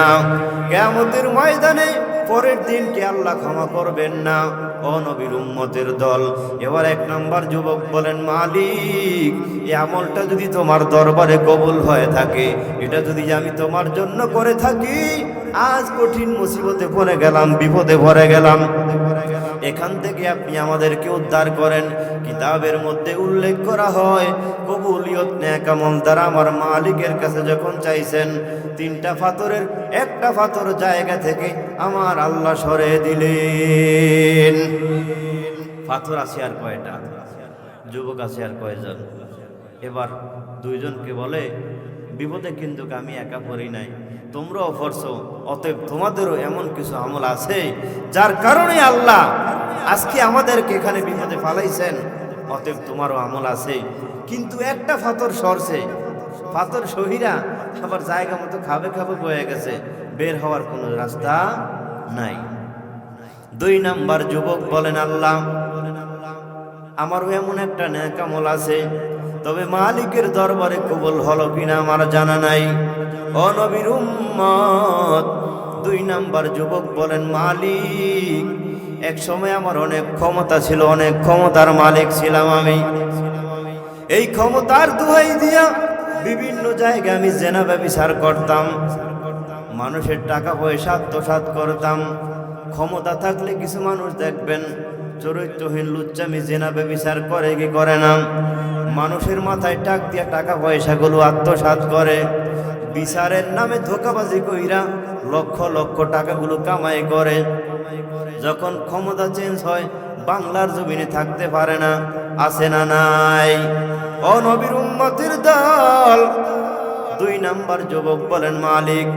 কিয়ামতের ময়দানে পরের দিন কি আল্লাহ ক্ষমা করবেন না? ও নবীর উম্মতের দল, এবার 1 নম্বর যুবক বলেন, মালিক, এই আমলটা যদি তোমার দরবারে কবুল হয়ে থাকে, এটা যদি আমি তোমার জন্য করে থাকি, আজ কঠিন মুসিবতে পড়ে গেলাম, বিপদে পড়ে গেলাম, এখান থেকে আপনি আমাদেরকে উদ্ধার করেন। কিতাবের মধ্যে উল্লেখ করা হয়, কবুলিয়ত নেক আমল দ্বারা আমার মালিকের কাছে যখন চাইছেন, 3টা পাথরের 1টা পাথর জায়গা থেকে আমার আল্লাহ সরিয়ে দিলেন। পাথর আছে আর কয়টা? যুবক আছে আর কয়জন? এবার 2 জনকে বলে, বিপদে কিন্তু আমি একা পড়ি নাই, তোমরাও পড়ছো, অতএব তোমাদেরও এমন কিছু আমল আছে যার কারণে আল্লাহ আজকে আমাদেরকে এখানে বিপদে ফালাইছেন, অতএব তোমারও আমল আছে। কিন্তু 1টা পাথর সরছে, পাথর সহিরা আবার জায়গা মতো খাবে খাবে বয়ে গেছে, বের হওয়ার কোনো রাস্তা নাই। 2 নাম্বার যুবক বলেন, আল্লাহ আমারও এমন একটা নেক আমল আছে, তবে মালিকের দরবারে কবুল হলো কিনা আমার জানা নাই। ও নবীর উম্মত, 2 নাম্বার যুবক বলেন, মালিক এক সময় আমার অনেক ক্ষমতা ছিল, অনেক ক্ষমতার মালিক ছিলাম আমি। এই ক্ষমতার দোহাই দিয়া বিভিন্ন জায়গায় আমি জেনা ব্যভিচার করতাম, মানুষের টাকা পয়সা আত্মসাৎ করতাম। ক্ষমতা থাকলে কিছু মানুষ দেখবেন চরিত্রহীন লুচ্চামি জেনা ব্যভিচার করে কি করে না, মানুষের মাথায় টাক দিয়া টাকা পয়সাগুলো আত্মসাৎ করে, বিচারের নামে ধোঁকাবাজি কইরা লক্ষ লক্ষ টাকাগুলো কামাই করে। যখন ক্ষমতা চেঞ্জ হয় বাংলার জমিনে থাকতে পারে না, আছে না নাই? ও নবীর উম্মতের দল, 2 নাম্বার যুবক বলেন, মালিক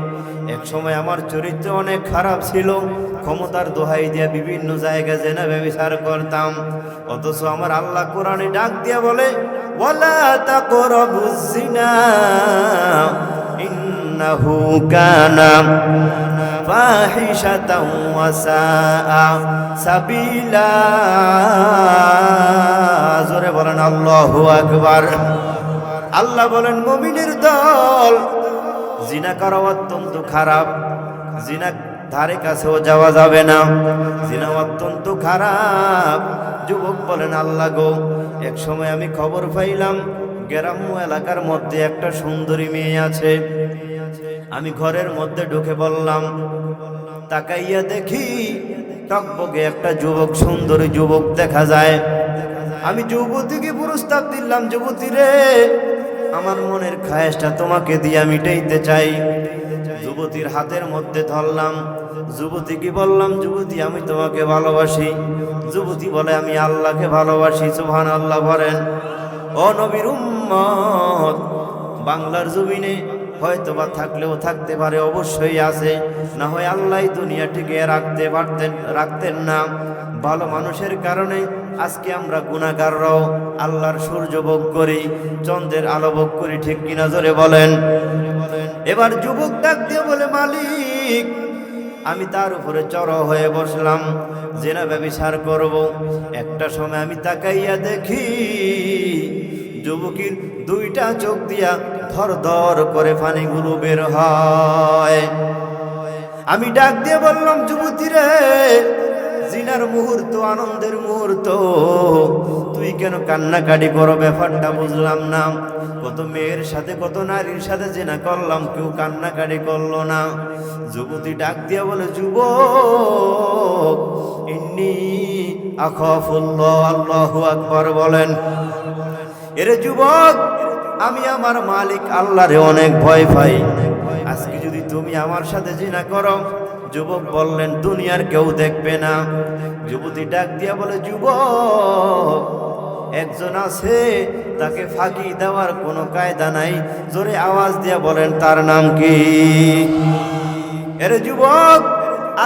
এক সময় আমার চরিত্র অনেক খারাপ ছিল, ক্ষমতার দোহাই দিয়া বিভিন্ন জায়গায় জেনা ব্যভিচার করতাম, অথচ আমার আল্লাহ কোরআনে ডাক দিয়া বলে, ওয়ালা তাকরাবুজ জিনা ইন্নাহু কানা ফাহিশাতাও ওয়া সাআ সাবিলা। জোরে বলেন আল্লাহু আকবার। আল্লাহ বলেন, মুমিনের দল, জিনা করা অত্যন্ত খারাপ, জিনা ধারে কাছেও যাওয়া যাবে না, জিনা অত্যন্ত খারাপ। যুবক বলেন, আল্লাহ গো, এক সময় আমি খবর পাইলাম গ্রাম্য এলাকার মধ্যে একটা সুন্দরী মেয়ে আছে। আমি ঘরের মধ্যে ঢুকে বললাম, তাকাইয়া দেখি টকবকে একটা যুবক, সুন্দরী যুবক দেখা যায়। আমি যুবতীকে প্রস্তাব দিলাম, যুবতী রে, আমার মনের খায়েশটা তোমাকে দিয়া মিটাইতে চাই। যুবতীর হাতের মধ্যে ধরলাম, যুবতীকে বললাম, যুবতী আমি তোমাকে ভালোবাসি। যুবতী বলে, আমি আল্লাহকে ভালোবাসি। সুবহানাল্লাহ বলেন। ও নবীর উম্মত, বাংলার জমিনে হয়তো বা থাকলেও থাকতে পারে, অবশ্যই আছে, না হয় আল্লাহ দুনিয়াটিকে রাখতেন না। ভালো মানুষের কারণে আজকে আমরা গুনাহগাররাও আল্লাহর সূর্য ভোগ করি, চন্দ্রের আলো ভোগ করি, ঠিক কিনা জোরে বলেন। এবার যুবক ডাক দিয়ে বলে, মালিক আমি তার উপরে চড়াও হয়ে বসলাম, জেনা ব্যভিচার করব। একটা সময় আমি তাকাইয়া দেখি যুবকের 2টা চোখ দিয়া ধর ধর করে পানিগুলো বের হয়। আমি ডাক দিয়ে বললাম, যুবতী রে, জিনার মুহূর্ত, আনন্দের মুহূর্ত, তুই কেন কান্নাকাটি করো? ব্যাপারটা বুঝলাম না। কত মেয়ের সাথে, কত নারীর সাথে জিনা করলাম, কেউ কান্নাকাটি করলো না। যুবতী ডাক দিয়া বলে, যুবক ইন্নী আখাফুল্লাহ। আল্লাহু আকবার বলেন। এরে যুবক, আমি আমার মালিক আল্লাহরে অনেক ভয় পাই। আজকে যদি তুমি আমার সাথে জিনা করো, যুবক বললেন, দুনিয়ার কেউ দেখবে না। যুবতী ডাক দিয়া বলে, যুবক একজন আছে, তাকে ফাঁকি দেওয়ার কোনো কায়দা নাই। জোরে আওয়াজ দিয়া বলেন, তার নাম কি? এরে যুবক,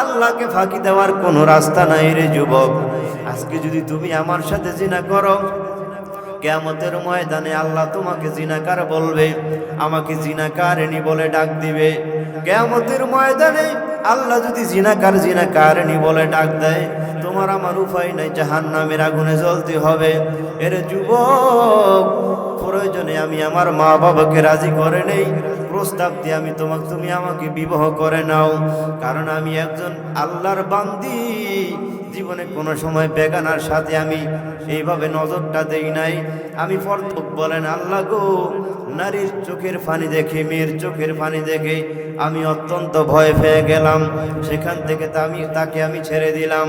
আল্লাহকে ফাঁকি দেওয়ার কোনো রাস্তা নাই রে যুবক। আজকে যদি তুমি আমার সাথে জিনা করো, কিয়ামতের ময়দানে আল্লাহ তোমাকে জিনাকার বলবে, আমাকে জিনাকারিনী বলে ডাক দিবে। কিয়ামতের ময়দানে আল্লাহ যদি জিনাকারিনী বলে ডাক দেয়, তোমার আমার উপায় নাই, জাহান্নামের আগুনে জ্বলতে হবে। এর যুবক, প্রয়োজনে আমি আমার মা বাবাকে রাজি করে নেই, প্রস্তাব দিয়ে তুমি আমাকে বিবাহ করে নাও, কারণ আমি একজন আল্লাহর বান্দি। জীবনে কোনো সময় বেগানার সাথে আমি এইভাবে নজরটা দেই নাই। আমি ফরতক বলেন, আল্লাহ গো, নারীর চোখের পানি দেখে, মেয়ের চোখের পানি দেখে আমি অত্যন্ত ভয় পেয়ে গেলাম। সেখান থেকে তাকে আমি ছেড়ে দিলাম।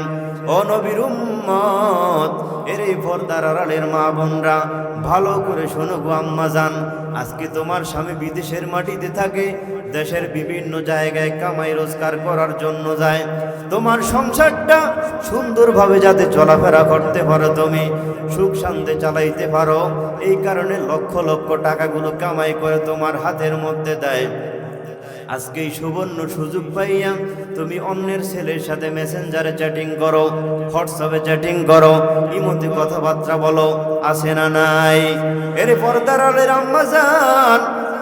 ও নবীর উম্মত, এর এই পর্দার আড়ালের মা বোনরা, ভালো করে শোনো গো আম্মা জান, আজকে তোমার স্বামী বিদেশের মাটিতে থাকে, দেশের বিভিন্ন জায়গায় কামাই রোজগার করার জন্য যায়। তোমার সংসারটা সুন্দরভাবে যাতে চলাফেরা করতে পারো, তুমি সুখ শান্তি চালাইতে পারো, এই কারণে লক্ষ লক্ষ টাকাগুলো কামাই করে তোমার হাতের মধ্যে দেয়। আজকে এই সুবর্ণ সুযোগ পাইয়া তুমি অন্যের ছেলের সাথে মেসেঞ্জারে চ্যাটিং করো, হোয়াটসঅ্যাপে চ্যাটিং করো, ইমোতে কথাবার্তা বলো, আছে না নাই? এর পর্দার আলের আম্মা জান,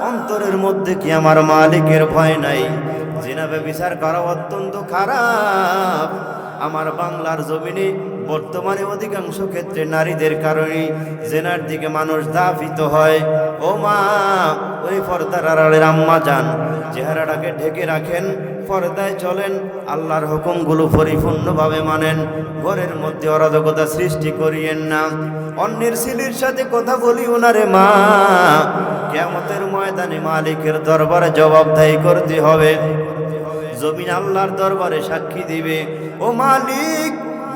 অন্তরের মধ্যে কি আমার মালিকের ভয় নাই? জিনা ব্যভিচার করা অত্যন্ত খারাপ। আমার বাংলার জমিনে বর্তমানে অধিকাংশ ক্ষেত্রে নারীদের কারণে জেনার দিকে মানুষ ধাবিত হয়। ও মা, ওই পর্দার আড়ালের আম্মা যান, চেহারাটাকে ঢেকে রাখেন, পর্দায় চলেন, আল্লাহর হুকুমগুলো পরিপূর্ণভাবে মানেন, ঘরের মধ্যে অরাজকতা সৃষ্টি করিয়েন না। অন্যের ছেলের সাথে কথা বলিও না রে মা, কিয়ামতের ময়দানে মালিকের দরবারে জবাবদাহি করতে হবে। জমিন আল্লাহর দরবারে সাক্ষী দিবে। ও মালিক,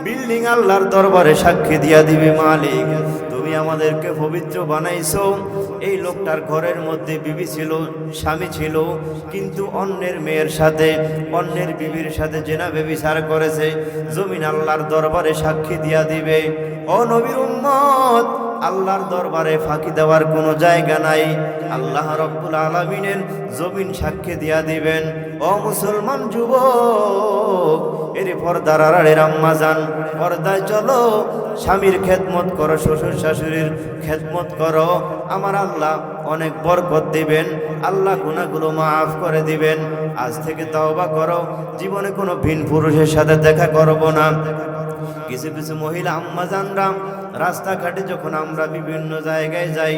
বিল্ডিং আল্লাহর দরবারে সাক্ষী দিয়া দিবে, মালিক তুমি আমাদেরকে পবিত্র বানাইছো। এই লোকটার ঘরের মধ্যে বিবি ছিল, স্বামী ছিল, কিন্তু অন্যের মেয়ের সাথে, অন্যের বিবির সাথে জেনা ব্যভিচার করেছে। জমিন আল্লাহর দরবারে সাক্ষী দিয়া দিবে। ও নবীর উম্মত, আল্লাহর দরবারে ফাঁকি দেওয়ার কোনো জায়গা নাই। আল্লাহ রব্বুল আলামিনের জমিন সাক্ষী দিয়া দিবেন। ও মুসলমান যুবক, এর পর্দার আড়ালের আম্মা যান, পর্দায় চলো, স্বামীর খেদমত করো, শ্বশুর শাশুড়ির খেদমত করো। আমার আল্লাহ অনেক বরকত দিবেন, আল্লাহ গুনাহগুলো মাফ করে দিবেন। আজ থেকে তওবা করো, জীবনে কোনো ভিন পুরুষের সাথে দেখা করবো না। কিছু কিছু মহিলা আম্মা জানরা রাস্তাঘাটে যখন আমরা বিভিন্ন জায়গায় যাই,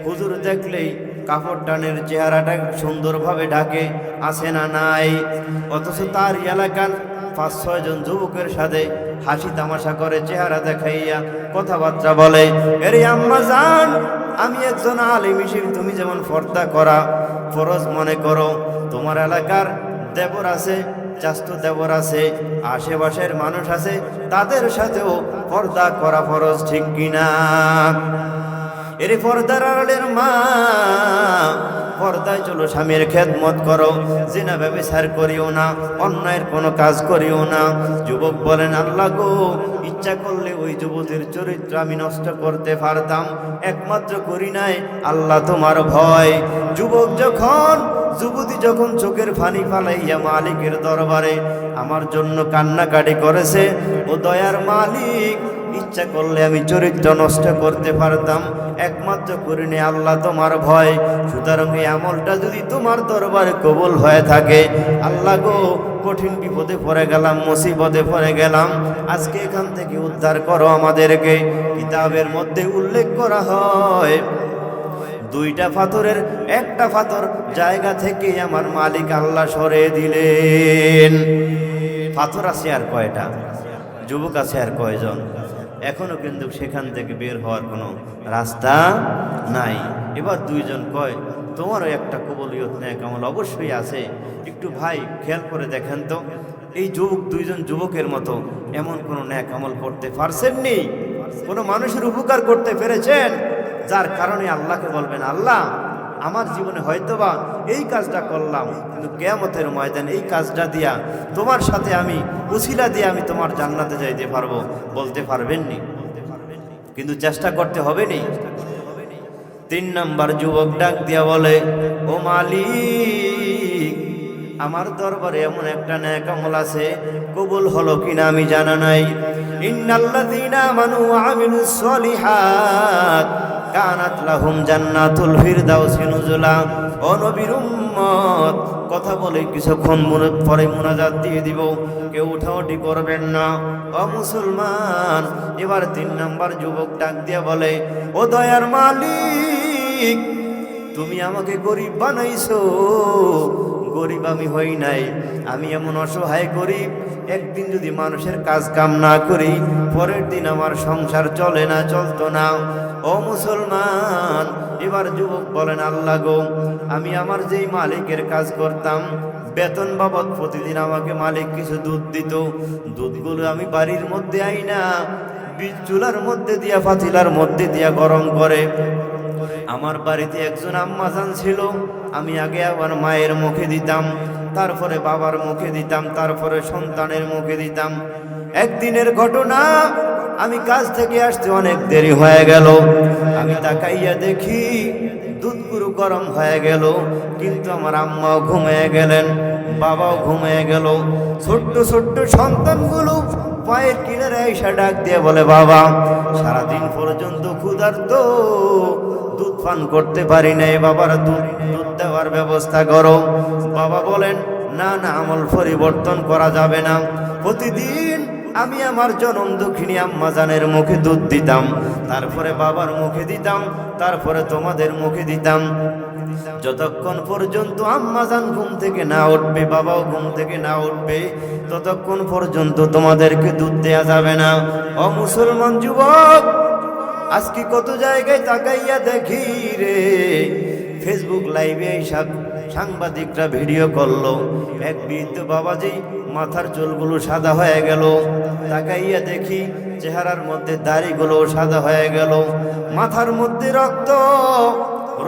হুজুর দেখলেই কাপড় টানের চেহারাটা সুন্দরভাবে ঢাকে, আছে না নাই? অথচ তার এলাকার 5-6 জন যুবকের সাথে হাসি তামাশা করে, চেহারা দেখাইয়া কথাবার্তা বলে। এরে আম্মা জান, আমি একজন আলিম হিসেবে তুমি যেমন পর্দা করা ফরজ মনে করো, তোমার এলাকার দেবর আছে, চাস্তো দেবর আছে, আশেপাশের মানুষ আছে, তাদের সাথেও পর্দা করা ফরজ, ঠিক কিনা? এর পর্দার আড়ালের মা, পর্দায় চলো, স্বামীর খেদমত করো, জিনা ব্যভিচার করিও না, অন্যায়ের কোনো কাজ করিও না। যুবক বলেন, আল্লাহ গো, ইচ্ছা করলে ওই যুবতীর চরিত্র আমি নষ্ট করতে পারতাম, একমাত্র করি নাই, আল্লাহ তোমার ভয়। যুবতী যখন চোখের পানি ফালাইয়া মালিকের দরবারে আমার জন্য কান্নাকাটি করেছে, ও দয়ার মালিক, ইচ্ছা করলে আমি চরিত্র নষ্ট করতে পারতাম, একমাত্র করিনি, আল্লাহ তোমার ভয়। সুতরাং এই আমলটা যদি তোমার দরবারে কবুল হয়ে থাকে, আল্লাহ গো, কঠিন বিপদে পড়ে গেলাম, মুসিবতে পড়ে গেলাম, আজকে এখান থেকে উদ্ধার করো আমাদেরকে। কিতাবের মধ্যে উল্লেখ করা হয়, 2টা পাথরের একটা পাথর জায়গা থেকে আমার মালিক আল্লাহ সরে দিলেন। পাথর আছে আর কয়টা? যুবক আছে আর কয়জন? এখনো কিন্তু সেখান থেকে বের হওয়ার কোনো রাস্তা নাই। এবার 2 জন কয়, তোমারও একটা কবুলিয়ত নেক আমল অবশ্যই আছে, একটু ভাই খেয়াল করে দেখেন তো, এই যুবক 2 জন যুবকের মতো এমন কোনো নেক আমল করতে পারছেননি? কোনো মানুষের উপকার করতে পেরেছেন, যার কারণে আল্লাহকে বলবেন, আল্লাহ আমার জীবনে হয়তোবা এই কাজটা করলাম, কিন্তু কিয়ামতের ময়দানে এই কাজটা দিয়া তোমার সাথে আমি উসিলা দিয়ে আমি তোমার জান্নাতে যাইতে পারবো, বলতে পারবেননি, কিন্তু চেষ্টা করতে হবে নি। 3 নাম্বার যুবক ডাক দিয়া বলে, ও মালিক, আমার দরবারে এমন একটা নেক আমল আছে, কবুল হলো কিনা আমি জানা নাই। ইন্নাল্লাযীনা আমানু ওয়া আমিলুস সলিহাত কানাত লাহুম জান্নাতুল ফিরদাউসি নুজুলা। ও নবীর উম্মত, কথা বলে কিছুক্ষণ পরে মুনাজাত দিয়ে দিব, কেউ উঠাউঠি করবেন না। ও মুসলমান, এবার 3 নাম্বার যুবক ডাক দিয়া বলে, ও দয়ার মালিক, তুমি আমাকে গরিব বানাইছো, গরিব আমি হই নাই, আমি এমন অসহায় গরিব, একদিন যদি মানুষের কাজ কাম না করি, পরের দিন আমার সংসার চলে না, চলতো না। ও মুসলমান, এবার যুবক বলেন, আল্লাহ গো, আমি আমার যেই মালিকের কাজ করতাম, বেতন বাবদ প্রতিদিন আমাকে মালিক কিছু দুধ দিত, দুধগুলো আমি বাড়ির মধ্যে আইনা বীজ চুলার মধ্যে দিয়া, পাতিলার মধ্যে দিয়া গরম করে আমার বাড়িতে একজন আম্মাজান ছিল, আমি আগে আমার মায়ের মুখে দিতাম, তারপরে বাবার মুখে দিতাম, তারপরে সন্তানের মুখে দিতাম। একদিনের ঘটনা, আমি কাজ থেকে আসতে অনেক দেরি হয়ে গেল, আমি তাকাইয়া দেখি দুধগুলো গরম হয়ে গেল, কিন্তু আমার আম্মাও ঘুমিয়ে গেলেন, বাবাও ঘুমিয়ে গেল। ছোট্ট ছোট্ট সন্তানগুলো পায়ের কিনারে এসে ডাক দিয়ে বলে, বাবা সারাদিন পর্যন্ত ক্ষুধার্ত, দুধ পান করতে পারি নাই, বাবার দুধ দেওয়ার ব্যবস্থা করো। বাবা বলেন, না না, আমল পরিবর্তন করা যাবে না। প্রতিদিন আমি আমার জনম দুঃখিনী আম্মা জানের মুখে দুধ দিতাম, তারপরে বাবার মুখে দিতাম, তারপরে তোমাদের মুখে দিতাম। যতক্ষণ পর্যন্ত আম্মা জান ঘুম থেকে না উঠবে, বাবাও ঘুম থেকে না উঠবে, ততক্ষণ পর্যন্ত তোমাদেরকে দুধ দেয়া যাবে না। ও মুসলমান যুবক, আজকে কত জায়গায় তাকাইয়া দেখি রে, ফেসবুক লাইভে এইসব সাংবাদিকরা ভিডিও করলো, এক বৃদ্ধ বাবাজি মাথার চুলগুলো সাদা হয়ে গেল, তাকাইয়া দেখি চেহারার মধ্যে দাড়িগুলো সাদা হয়ে গেল, মাথার মধ্যে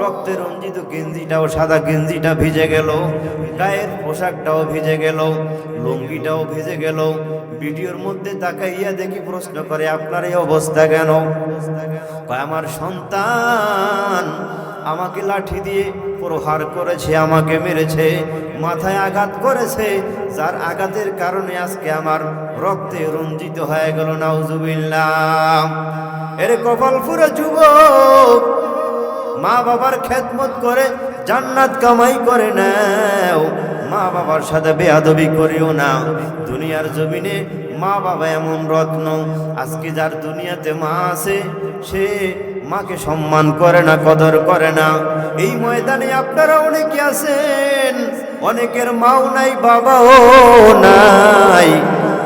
রক্তে রঞ্জিত গেঞ্জিটাও, সাদা গেঞ্জিটা ভিজে গেল, গায়ের পোশাকটাও ভিজে গেল, লুঙ্গিটাও ভিজে গেল। ভিডিওর মধ্যে তাকাইয়া দেখি প্রশ্ন করে, আপনার এই অবস্থা কেন? আমার সন্তান আমাকে লাঠি দিয়ে প্রহার করেছে, আমাকে মেরেছে, মাথায় আঘাত করেছে, যার আঘাতের কারণে আজকে আমার রক্তে রঞ্জিত হয়ে গেল। নাউজুবিল্লাহ। এর কপাল পুরো যুবক, মা বাবার খেদমত করে জান্নাত কামাই করে নাও, মা বাবার সাথে বেয়াদবি করিও না। দুনিয়ার জমিনে মা বাবা এমন রত্ন, আজকে যার দুনিয়াতে মা আছে সে মাকে সম্মান করে না, কদর করে না। এই ময়দানে আপনারা অনেকে আছেন, অনেকের মাও নাই, বাবাও নাই,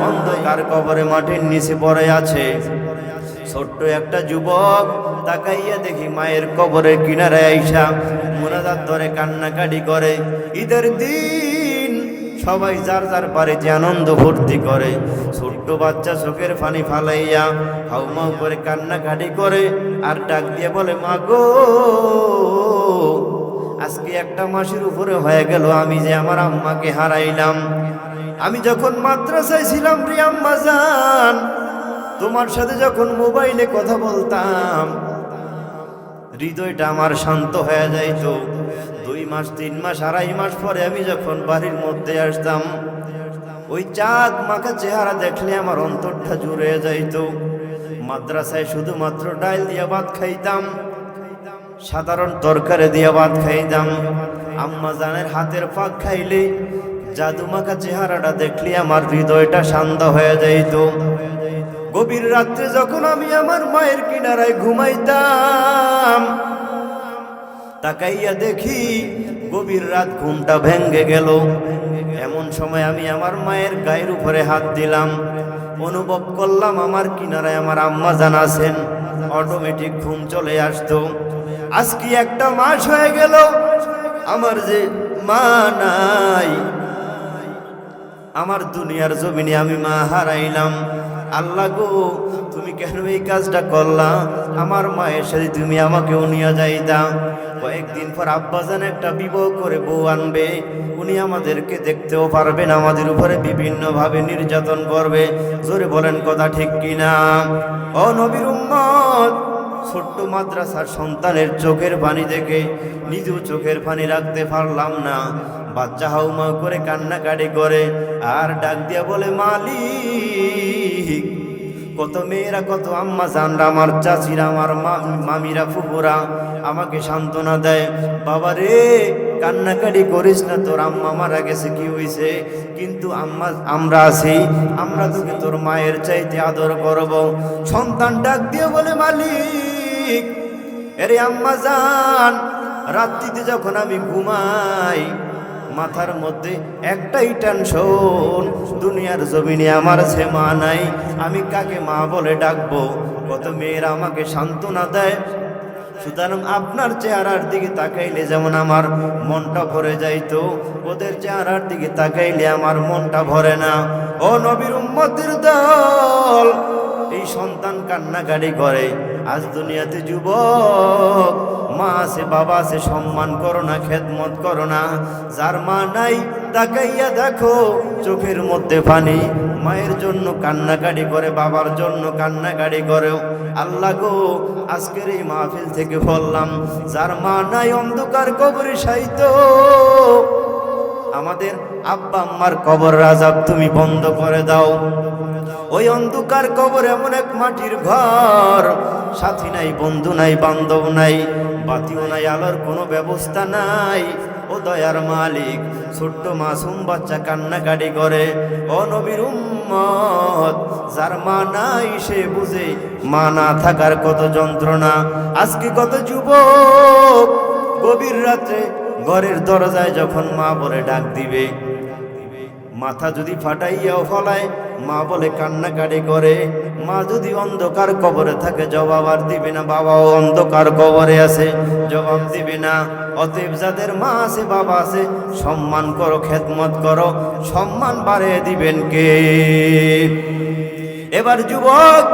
অন্ধকার কবরে মাটির নিচে পড়ে আছে। ছোট্ট একটা যুবক তাকাইয়া দেখি মায়ের কবরের কিনারে আইসা মুনাজাত ধরে কান্নাকাটি করে। ঈদের দিন সবাই যার যার বাড়িতে আনন্দ ফুর্তি করে, ছোট্ট বাচ্চা চোখের পানি ফালাইয়া হাউমাউ করে কান্নাকাটি করে, আর ডাক দিয়ে বলে, মা গো, আজকে একটা মাসের উপরে হয়ে গেল আমি যে আমার আম্মাকে হারাইলাম। আমি যখন মাদ্রাসায় ছিলাম রে আম্মা জান, তোমার সাথে যখন মোবাইলে কথা বলতাম, হৃদয়টা আমার শান্ত হয়ে যাইতো। 2 মাস 3 মাস 2.5 মাস পরে আমি যখন বাড়ির মধ্যে আসতাম, ওই চাঁদ মাখা চেহারা দেখলে আমার অন্তরটা জুড়ে যাইতো। মাদ্রাসায় শুধুমাত্র ডাল দিয়ে ভাত খাইতাম, সাধারণ তরকারি দিয়ে ভাত খাইতাম। আম্মা জানের হাতের পাক খাইলে, জাদু মাখা চেহারাটা দেখলে আমার হৃদয়টা শান্ত হয়ে যাইতো। গভীর রাত্রে যখন আমি আমার মায়ের কিনারায় ঘুমাইতাম, তাকাইয়া দেখি গভীর রাত, ঘুমটা ভেঙ্গে গেল। এমন সময় আমি আমার মায়ের গায়ের উপরে হাত দিলাম, অনুভব করলাম আমার কিনারায় আমার আম্মা জান আছেন, অটোমেটিক ঘুম চলে আসতো। আজকে একটা মাস হয়ে গেল আমার যে মা নাই, আমার দুনিয়ার জমিনে আমি মা হারাইলাম। আল্লাহ গো, তুমি কেন এই কাজটা করলা? আমার মায়ের সাথে তুমি আমাকেও নিয়ে যাইতা। কয়েকদিন পর আব্বাজান একটা বিবাহ করে বউ আনবে, উনি আমাদেরকে দেখতেও পারবেন, আমাদের উপরে বিভিন্নভাবে নির্যাতন করবে। জোরে বলেন কথা ঠিক কিনা? ও নবীর উম্মত, ছোট্ট মাদ্রাসার সন্তানের চোখের পানি দেখে নিজেও চোখের পানি রাখতে পারলাম না। বাচ্চা হাউমাউ করে কান্নাকাটি করে আর ডাক দিয়া বলে, মালিক। কত মেয়েরা, কত আম্মা জানরা, আমার চাচিরা, আমার মামিরা, ফুপুরা আমাকে সান্ত্বনা দেয়, বাবা রে কান্নাকাটি করিস না, তোর আম্মা মারা গেছে, কি হইছে? কিন্তু আমরা আছি, আমরা তোকে তোর মায়ের চাইতে আদর করব। সন্তান ডাক দিয়ে বলে, মালিক, এরে আম্মা জান, রাত্রিতে যখন আমি ঘুমাই মাথার মধ্যে একটাই টেনশন, দুনিয়ার জমিনে আমার সে মা নাই, আমি কাকে মা বলে ডাকবো? কত মেয়েরা আমাকে সান্ত্বনা দেয়। সুতরাং আপনার চেহারার দিকে তাকাইলে যেমন আমার মনটা ভরে যাইতো, ওদের চেহারার দিকে তাকাইলে আমার মনটা ভরে না। ও নবীর উম্মতের দল, এই সন্তান কান্নাকাটি করে। আজ দুনিয়াতে যুবক, মা আছে, বাবা আছে, সম্মান করো না, খেদমত করো না। যার মা নাই তাকাইয়া দেখো চোখের মধ্যে পানি, মায়ের জন্য কান্নাকাটি করে, বাবার জন্য কান্নাকাটি করে। আল্লাহ গো, আজকের এই মাহফিল থেকে বললাম, যার মা নাই অন্ধকার কবরে শায়িত, আমাদের আব্বা আম্মার কবর আযাব তুমি বন্ধ করে দাও। ওই অন্ধকার কবর এমন এক মাটির ঘর, সাথী নাই, বন্ধু নাই, বান্ধব নাই, বাতিও নাই, আলোর কোনো ব্যবস্থা নাই। ও দয়ার মালিক, ছোট্ট মাসুম বাচ্চা কান্নাকাটি করে। ও নবীর উম্মত, যার মা নাই সে বুঝে মা না থাকার কত যন্ত্রণা। আজকে কত যুবক গভীর রাত্রে ঘরের দরজায় যখন মা বলে ডাক দিবে, মাথা যদি ফাটাইয়াও ফলায়, মা বলে কান্নাকাটি করে। মা যদি অন্ধকার কবরে থাকে জবাব আর দিবে না, বাবাও অন্ধকার কবরে আছে, জবাব দিবে না। অতএব যাদের মা আছে, বাবা আছে, সম্মান করো, খেদমত করো, সম্মান বাড়িয়ে দিবেন কে? এবার যুবক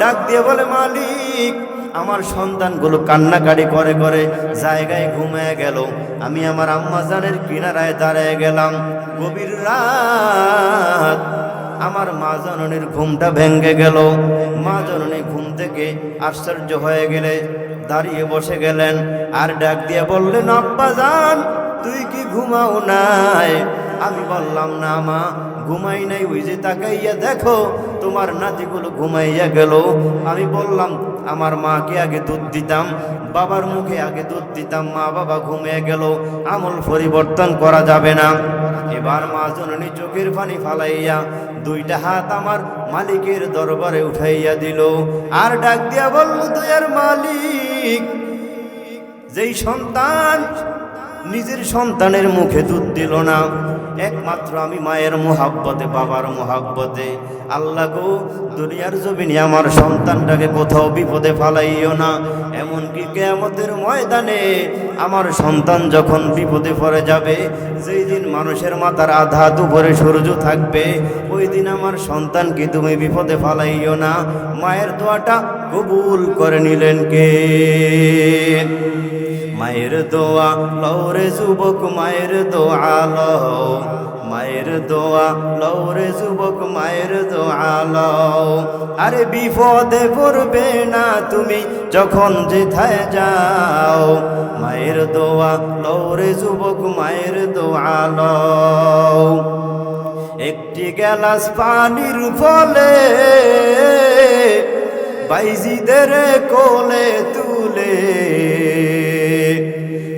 ডাক দিয়ে বলে, মালিক, আমার সন্তানগুলো কান্নাকাটি করে করে জায়গায় ঘুমিয়ে গেল, আমি আমার আম্মা জানের কিনারায় দাঁড়িয়ে গেলাম। গভীর রাত, আমার মা জননীর ঘুমটা ভেঙে গেল। মা জননী ঘুম থেকে আশ্চর্য হয়ে গেলে দাঁড়িয়ে বসে গেলেন, আর ডাক দিয়ে বললেন, আব্বা জান, তুই কি ঘুমাও নাই? আমি বললাম, না মা, ঘুমাই নাই। ওই যে তাকাইয়া দেখো, তোমার নাতিগুলো ঘুমাইয়া গেল। আমি বললাম, আমার মাকে আগে দুধ দিতাম, বাবার মুখে আগে দুধ দিতাম, মা বাবা ঘুমিয়ে গেল, আমল পরিবর্তন করা যাবে না। এবার মা জননী চোখের পানি ফালাইয়া দুইটা হাত আমার মালিকের দরবারে উঠাইয়া দিল, আর ডাক দিয়া বলল, দয়ার মালিক, যেই সন্তান নিজের সন্তানের মুখে দুধ দিল না, একমাত্র আমি মায়ের মোহাব্বতে, বাবার মোহাব্বতে, আল্লাহ গো, দুনিয়ার জমিনে আমার সন্তানটাকে কোথাও বিপদে ফালাইও না। এমনকি কিয়ামতের ময়দানে আমার সন্তান যখন বিপদে পড়ে যাবে, যেই দিন মানুষের মাথার আধা হাত উপরে সূর্য থাকবে, ওই দিন আমার সন্তানকে তুমি বিপদে ফালাইও না। মায়ের দোয়াটা কবুল করে নিলেন কে? মায়ের দোয়া লওরে যুবক, মায়ের দোয়া লও, মায়ের দোয়া লওরে যুবক, মায়ের দোয়া লও। আরে বিপদে পড়বে না তুমি যখন যেথায় যাও, মায়ের দোয়া লওরে যুবক, মায়ের দোয়া লও। একটি গ্লাস পানির ফলে বাইজিদের কোলে তুলে,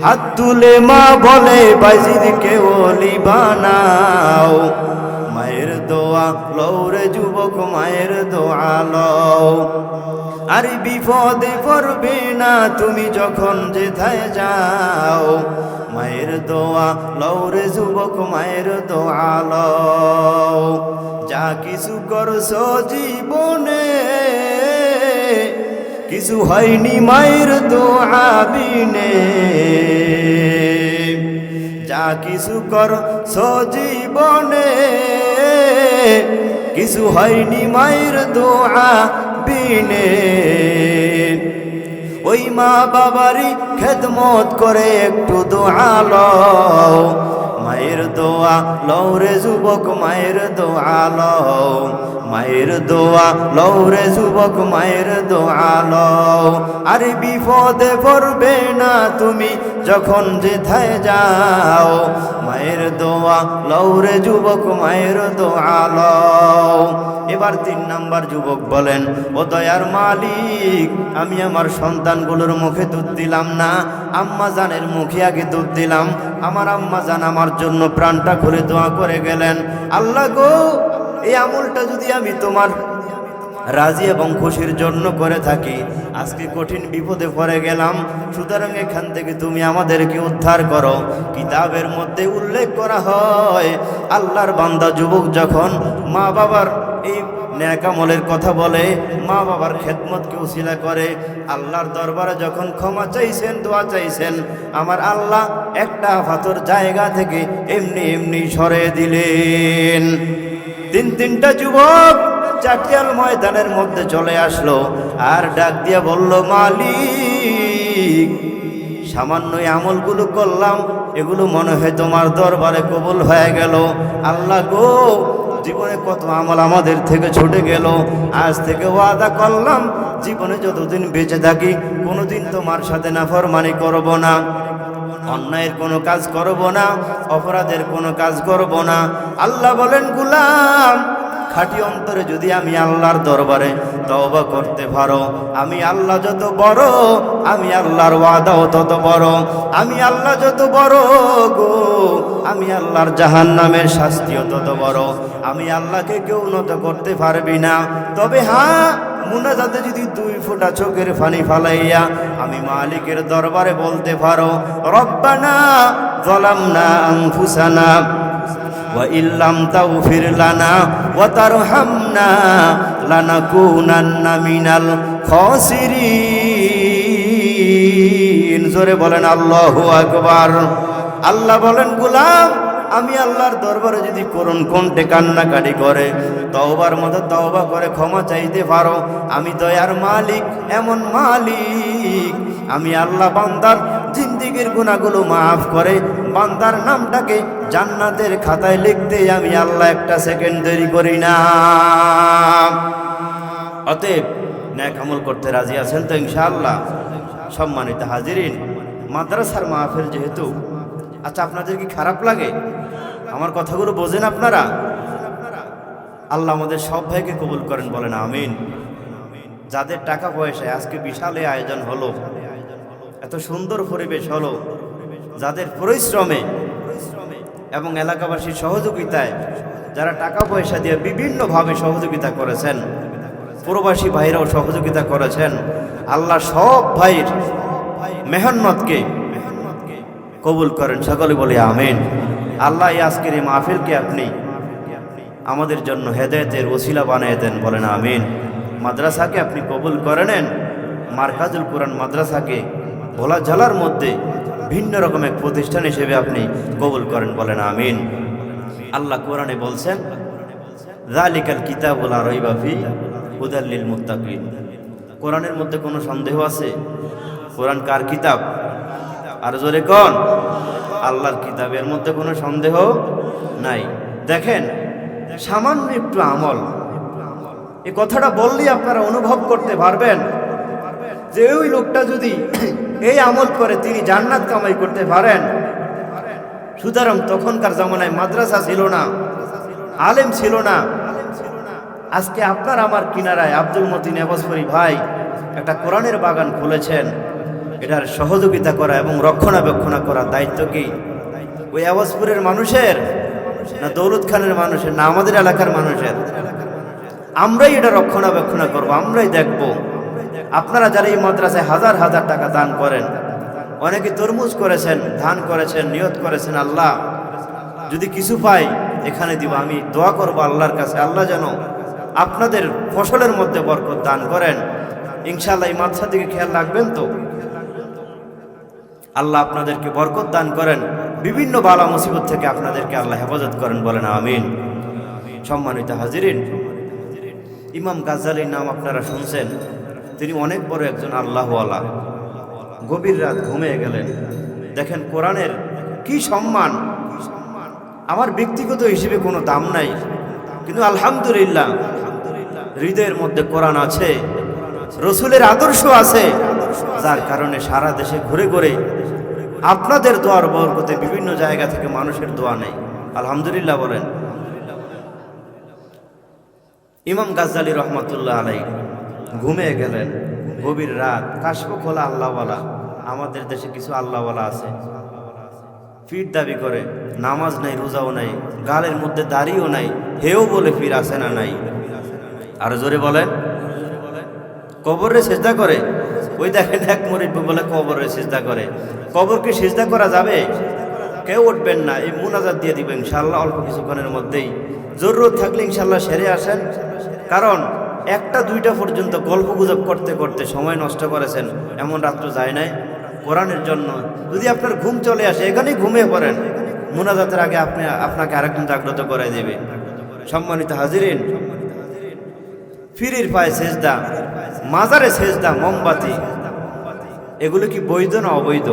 হাত তুলে মা বলে, বাইজিদকে ওলি বানাও। মায়ের দোয়া লওরে যুবক, মায়ের দোয়া লও। আর বিপদে পড়বে না তুমি যখন যেথায় যাও, মায়ের দোয়া লওরে যুবক, মায়ের দোয়া লও। যা কিছু করছো জীবনে, কিছু হয়নি মায়ের দোয়া বিনে। যা কিছু করছো জীবনে, কিছু হয়নি মায়ের দোয়া বিনে। ওই মা বাবারই খেদমত করে একটু দোয়া লও। মায়ের দোয়া লওরে যুবক, মায়ের দোয়া লও। মায়ের দোয়া লওরে যুবক, মায়ের দোয়া লও। আরে বিপদে পড়বে না তুমি যখন যেথায় যাও, মায়ের দোয়া লওরে যুবক, মায়ের দোয়া লও। এবার 3 নাম্বার যুবক বলেন, ও দয়ার মালিক, আমি আমার সন্তানগুলোর মুখে দুধ দিলাম না, আম্মা জানের মুখে আগে দুধ দিলাম। আমার আম্মা জান আমার জন্য প্রাণটা খুলে দোয়া করে গেলেন, আল্লাহ গো, এই আমলটা যদি আমি তোমার রাজি এবং খুশির জন্য করে থাকি, আজকে কঠিন বিপদে পড়ে গেলাম, সুতরাং এখান থেকে তুমি আমাদেরকে উদ্ধার করো। কিতাবের মধ্যে উল্লেখ করা হয়, আল্লাহর বান্দা যুবক যখন মা বাবার এই নেক আমলের কথা বলে, মা বাবার খেদমতকে উসিলা করে, আল্লাহর দরবারে যখন ক্ষমা চাইছেন, দোয়া চাইছেন, আমার আল্লাহ একটা পাথর জায়গা থেকে এমনি এমনি সরিয়ে দিলেন। 3টা যুবক চাটিয়াল ময়দানের মধ্যে চলে আসলো, আর ডাক দিয়া বলল, মালিক, সামান্য আমলগুলো করলাম, এগুলো মনে হয় তোমার দরবারে কবুল হয়ে গেল। আল্লাহ গো, জীবনে কত আমল আমাদের থেকে ছুটে গেল, আজ থেকে ওয়াদা করলাম, জীবনে যতদিন বেঁচে থাকি কোনোদিন তোমার সাথে নাফরমানি করব না, অন্যায়ের কোনো কাজ করব না, অপরাধের কোনো কাজ করব না। আল্লাহ বলেন, গোলাম, খাঁটি অন্তরে যদি আমি আল্লাহর দরবারে তওবা করতে পারো, আমি আল্লাহ যত বড়, আমি আল্লাহর ওয়াদাও তত বড়, আমি আল্লাহ যত বড় গো, আমি আল্লাহর জাহান্নামের শাস্তিও তত বড়। আমি আল্লাহকে কেউ নত করতে পারবি না। তবে হ্যাঁ, মুনাজাতে যদি 2 ফোঁটা চোখের পানি ফালাইয়া আমি মালিকের দরবারে বলতে পারো, রব্বানা যালামনা আনফুসানা ওয়া ইল্লাম তাগফির লানা ওয়া তারহামনা লানাকুনান্না মিনাল খাসিরিন। জোরে বলেন আল্লাহু আকবার। আল্লাহ বলেন, গোলাম আমি আল্লাহর দরবারে যদি করুণ কণ্ঠে কান্নাকাটি করে তওবার মতো তওবা করে ক্ষমা চাইতে পারো, আমি দয়ার মালিক, এমন মালিক, আমি আল্লাহ বান্দার জিন্দেগীর গুনাহগুলো মাফ করে বান্দার নামটাকে জান্নাতের খাতায় লিখতে আমি আল্লাহ একটা সেকেন্ড দেরি করি না। অতএব নেক আমল করতে রাজি আছেন তো ইনশাআল্লাহ? সম্মানিত হাজিরিন, মাদ্রাসার মাহফিল যেহেতু, আচ্ছা আপনাদের কি খারাপ লাগে? আমার কথাগুলো বোঝেন আপনারা? আল্লাহ আমাদের সব ভাইকে কবুল করেন, বলেন আমিন। যাদের টাকা পয়সায় আজকে বিশাল এই আয়োজন হলো, এত সুন্দর পরিবেশ হলো, যাদের পরিশ্রমে এবং এলাকাবাসীর সহযোগিতায়, যারা টাকা পয়সা দিয়ে বিভিন্নভাবে সহযোগিতা করেছেন, প্রবাসী ভাইরাও সহযোগিতা করেছেন, আল্লাহ সব ভাইয়ের মেহনতকে কবুল করেন, সকলে বলি আমিন। আল্লাহ আজকের এই মাহফিলকে আপনি আমাদের জন্য হেদায়েতের ওসিলা বানিয়ে দেন, বলেন আমিন। মাদ্রাসাকে আপনি কবুল করে নেন, মারকাজুল কোরআন মাদ্রাসাকে ভোলা জেলার মধ্যে ভিন্ন রকম এক প্রতিষ্ঠান হিসেবে আপনি কবুল করেন, বলেন আমিন। আল্লাহ কোরআনে বলছেন, যালিকাল কিতাবুল লা রাইবা ফিহি হুদাল লিল মুত্তাকিন। কোরআনের মধ্যে কোনো সন্দেহ আছে? কোরআন কার কিতাব? আর জোরে কোন? আল্লাহর কিতাবের মধ্যে কোনো সন্দেহ নাই। দেখেন, সামান্য একটু আমল, এই কথাটা বললেই আপনারা অনুভব করতে পারবেন যে ওই লোকটা যদি এই আমল করে তিনি জান্নাত কামাই করতে পারেন। সুতরাং তখনকার জামানায় মাদ্রাসা ছিল না, আলেম ছিল না। আজকে আপনার আমার কিনারায় আব্দুল মতিন এবসপুরি ভাই একটা কোরআনের বাগান খুলেছেন। এটার সহযোগিতা করা এবং রক্ষণাবেক্ষণ করার দায়িত্ব কি ওই এবসপুরের মানুষের, না দৌলত খানের মানুষের, না আমাদের এলাকার মানুষের? আমরাই এটা রক্ষণাবেক্ষণ করব, আমরাই দেখব। আপনারা যারা এই মাদ্রাসায় হাজার হাজার টাকা দান করেন, অনেকে তরমুজ করেছেন, ধান করেছেন, নিয়ত করেছেন, আল্লাহ যদি কিছু পাই এখানে দিব। আমি দোয়া করব আল্লাহর কাছে, আল্লাহ যেন আপনাদের ফসলের মধ্যে বরকত দান করেন। ইনশাআল্লাহ এই মাদ্রাসা দিকে খেয়াল রাখবেন তো? আল্লাহ আপনাদেরকে বরকত দান করেন, বিভিন্ন বালা মুসিবত থেকে আপনাদেরকে আল্লাহ হেফাজত করেন, বলেন আমিন। সম্মানিত হাজিরিন, ইমাম গাজ্জালীর নাম আপনারা শুনছেন। তিনি অনেক বড় একজন আল্লাহওয়ালা। গভীর রাত ঘুমিয়ে গেলেন। দেখেন কোরআনের কি সম্মান। আমার ব্যক্তিগত হিসেবে কোনো দাম নাই, কিন্তু আলহামদুলিল্লাহ হৃদয়ের মধ্যে কোরআন আছে, রসুলের আদর্শ আছে, যার কারণে সারা দেশে ঘুরে ঘুরে আপনাদের দোয়ার বরকতে বিভিন্ন জায়গা থেকে মানুষের দোয়া নেই। আলহামদুলিল্লাহ বলেন। ইমাম গাজ্জালী রহমাতুল্লাহ আলাইহি ঘুমিয়ে গেলেন গভীর রাত। কাশফ খোলা আল্লাহওয়ালা। আমাদের দেশে কিছু আল্লাহওয়ালা আছে, ফির দাবি করে, নামাজ নাই, রোজাও নাই, গালের মধ্যে দাড়িও নাই, হেও বলে ফির আছে না নাই? আর জোরে বলেন। কবরে সেজদা করে। ওই দেখেন এক মুরিদ বলে কবরে সেজদা করে। কবরকে সেজদা করা যাবে? কেউ উঠবেন না, এই মুনাজাত দিয়ে দিবেন ইনশাআল্লাহ অল্প কিছুক্ষণের মধ্যেই। জরুরত থাকলে ইনশাআল্লাহ সেরে আসেন, কারণ 1টা 2টা পর্যন্ত গল্প গুজব করতে করতে সময় নষ্ট করেছেন, এমন রাত্র যায় নাই কোরআনের জন্য। যদি আপনার ঘুম চলে আসে, এখানেই ঘুমিয়ে পড়েন, মুনাজাতের আগে আপনাকে আরেকজন জাগ্রত করে দেবে। সম্মানিত হাজিরিন, ফিরির পায়ে সেজদা, মাজারে সেজদা, মোমবাতি, এগুলো কি বৈধ না অবৈধ?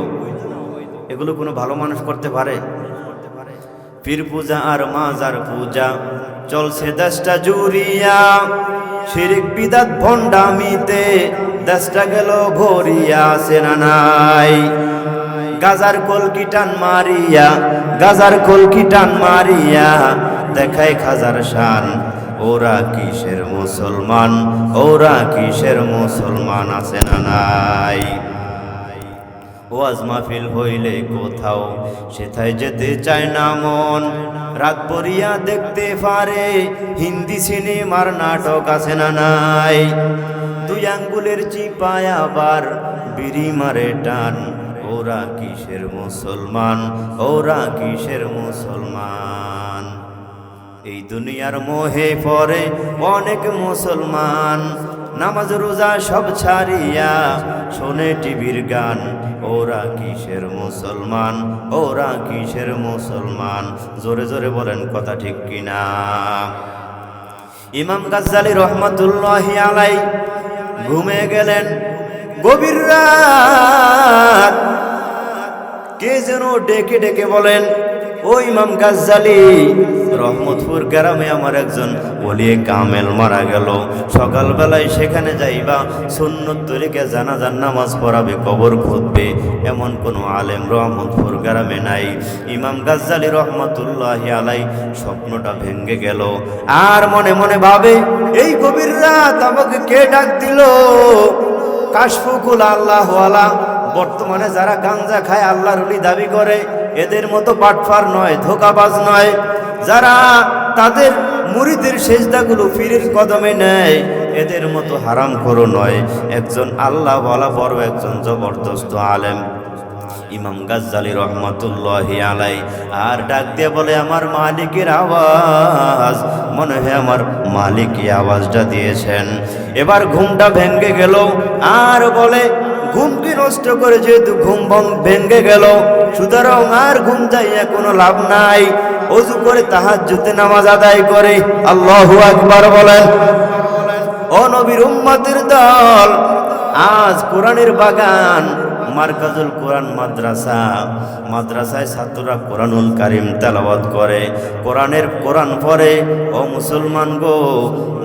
এগুলো কোনো ভালো মানুষ করতে পারে? পীর পূজা আর মাজার পূজা চলছে দেশটা জুড়িয়া, শিরিক বিদাত ভণ্ডামিতে দেশটা গেল ভরিয়া, সেনা নাই গাজার কলকি টান মারিয়া, গাজার কলকি টান মারিয়া দেখায় খাজার শান, ওরা কিসের মুসলমান, ওরা কিসের মুসলমান, আছে না নাই? ওয়াজ মাহফিল হইলে কোথাও সেথায় যেতে চায় না মন, রাত পরিয়া দেখতে পারে হিন্দি সিনেমার নাটক, আছে না নাই? দুই আঙ্গুলের চিপায় আবার বিড়ি মারে টান, ওরা কিসের মুসলমান, ওরা কিসের মুসলমান? এই দুনিয়ার মোহে পড়ে অনেক মুসলমান, নামাজ রোজা সব ছাড়িয়া শোনে টিভির গান, ওরা কিসের মুসলমান, ওরা কিসের মুসলমান? জোরে জোরে বলেন কথা ঠিক কিনা? ইমাম গাজ্জালী রহমাতুল্লাহি আলাই ঘুমে গেলেন গভীর রাত, কে যেন ডেকে ডেকে বলেন, ও ইমাম গাজ্জালী, রহমতপুর গ্রামে আমার একজন ওলিয়ে কামেল মারা গেল, সকালবেলায় সেখানে যাইবা, সুন্নত তরিকে জানাজার নামাজ পড়াবে, কবর খুঁজবে, এমন কোনো আলেম রহমতপুর গ্রামে নাই। ইমাম গাজ্জালী রহমতুল্লাহি আলাই স্বপ্নটা ভেঙ্গে গেল, আর মনে মনে ভাবে, এই গভীর রাত আমাকে কে ডাক দিল? কাশফুকুল আল্লাহওয়ালা, বর্তমানে যারা গাঞ্জা খায় আল্লাহর ওলি দাবি করে, এদের মতো বাটফার নয়, ধোকাবাজ নয়, যারা তাদের মুরিদের সেজদাগুলো পীরের কদমে নেয়, এদের মতো হারামখোর নয়, একজন আল্লাহওয়ালা বড় একজন জবরদস্ত আলেম ইমাম গাজ্জালী রহমাতুল্লাহি আলাই। আর ডাক দিয়ে বলে, আমার মালিকের আওয়াজ, মনে হয় আমার মালিকই আওয়াজটা দিয়েছেন। এবার ঘুমটা ভেঙ্গে গেল, আর বলে, ঘুমকে নষ্ট করে যেহেতু ঘুম ভেঙ্গে গেল, সুতরাং আর ঘুম যাইয়া কোনো লাভ নাই, ওযু করে তাহাজ্জুদে নামাজ আদায় করে আল্লাহু আকবার বলেন। ও নবীর উম্মতের দল, আজ কোরআনের বাগান মারকাজুল কোরআন মাদ্রাসায় ছাত্ররা কোরআনুল কারীম তেলাওয়াত করে, কোরআন পড়ে। ও মুসলমান গো,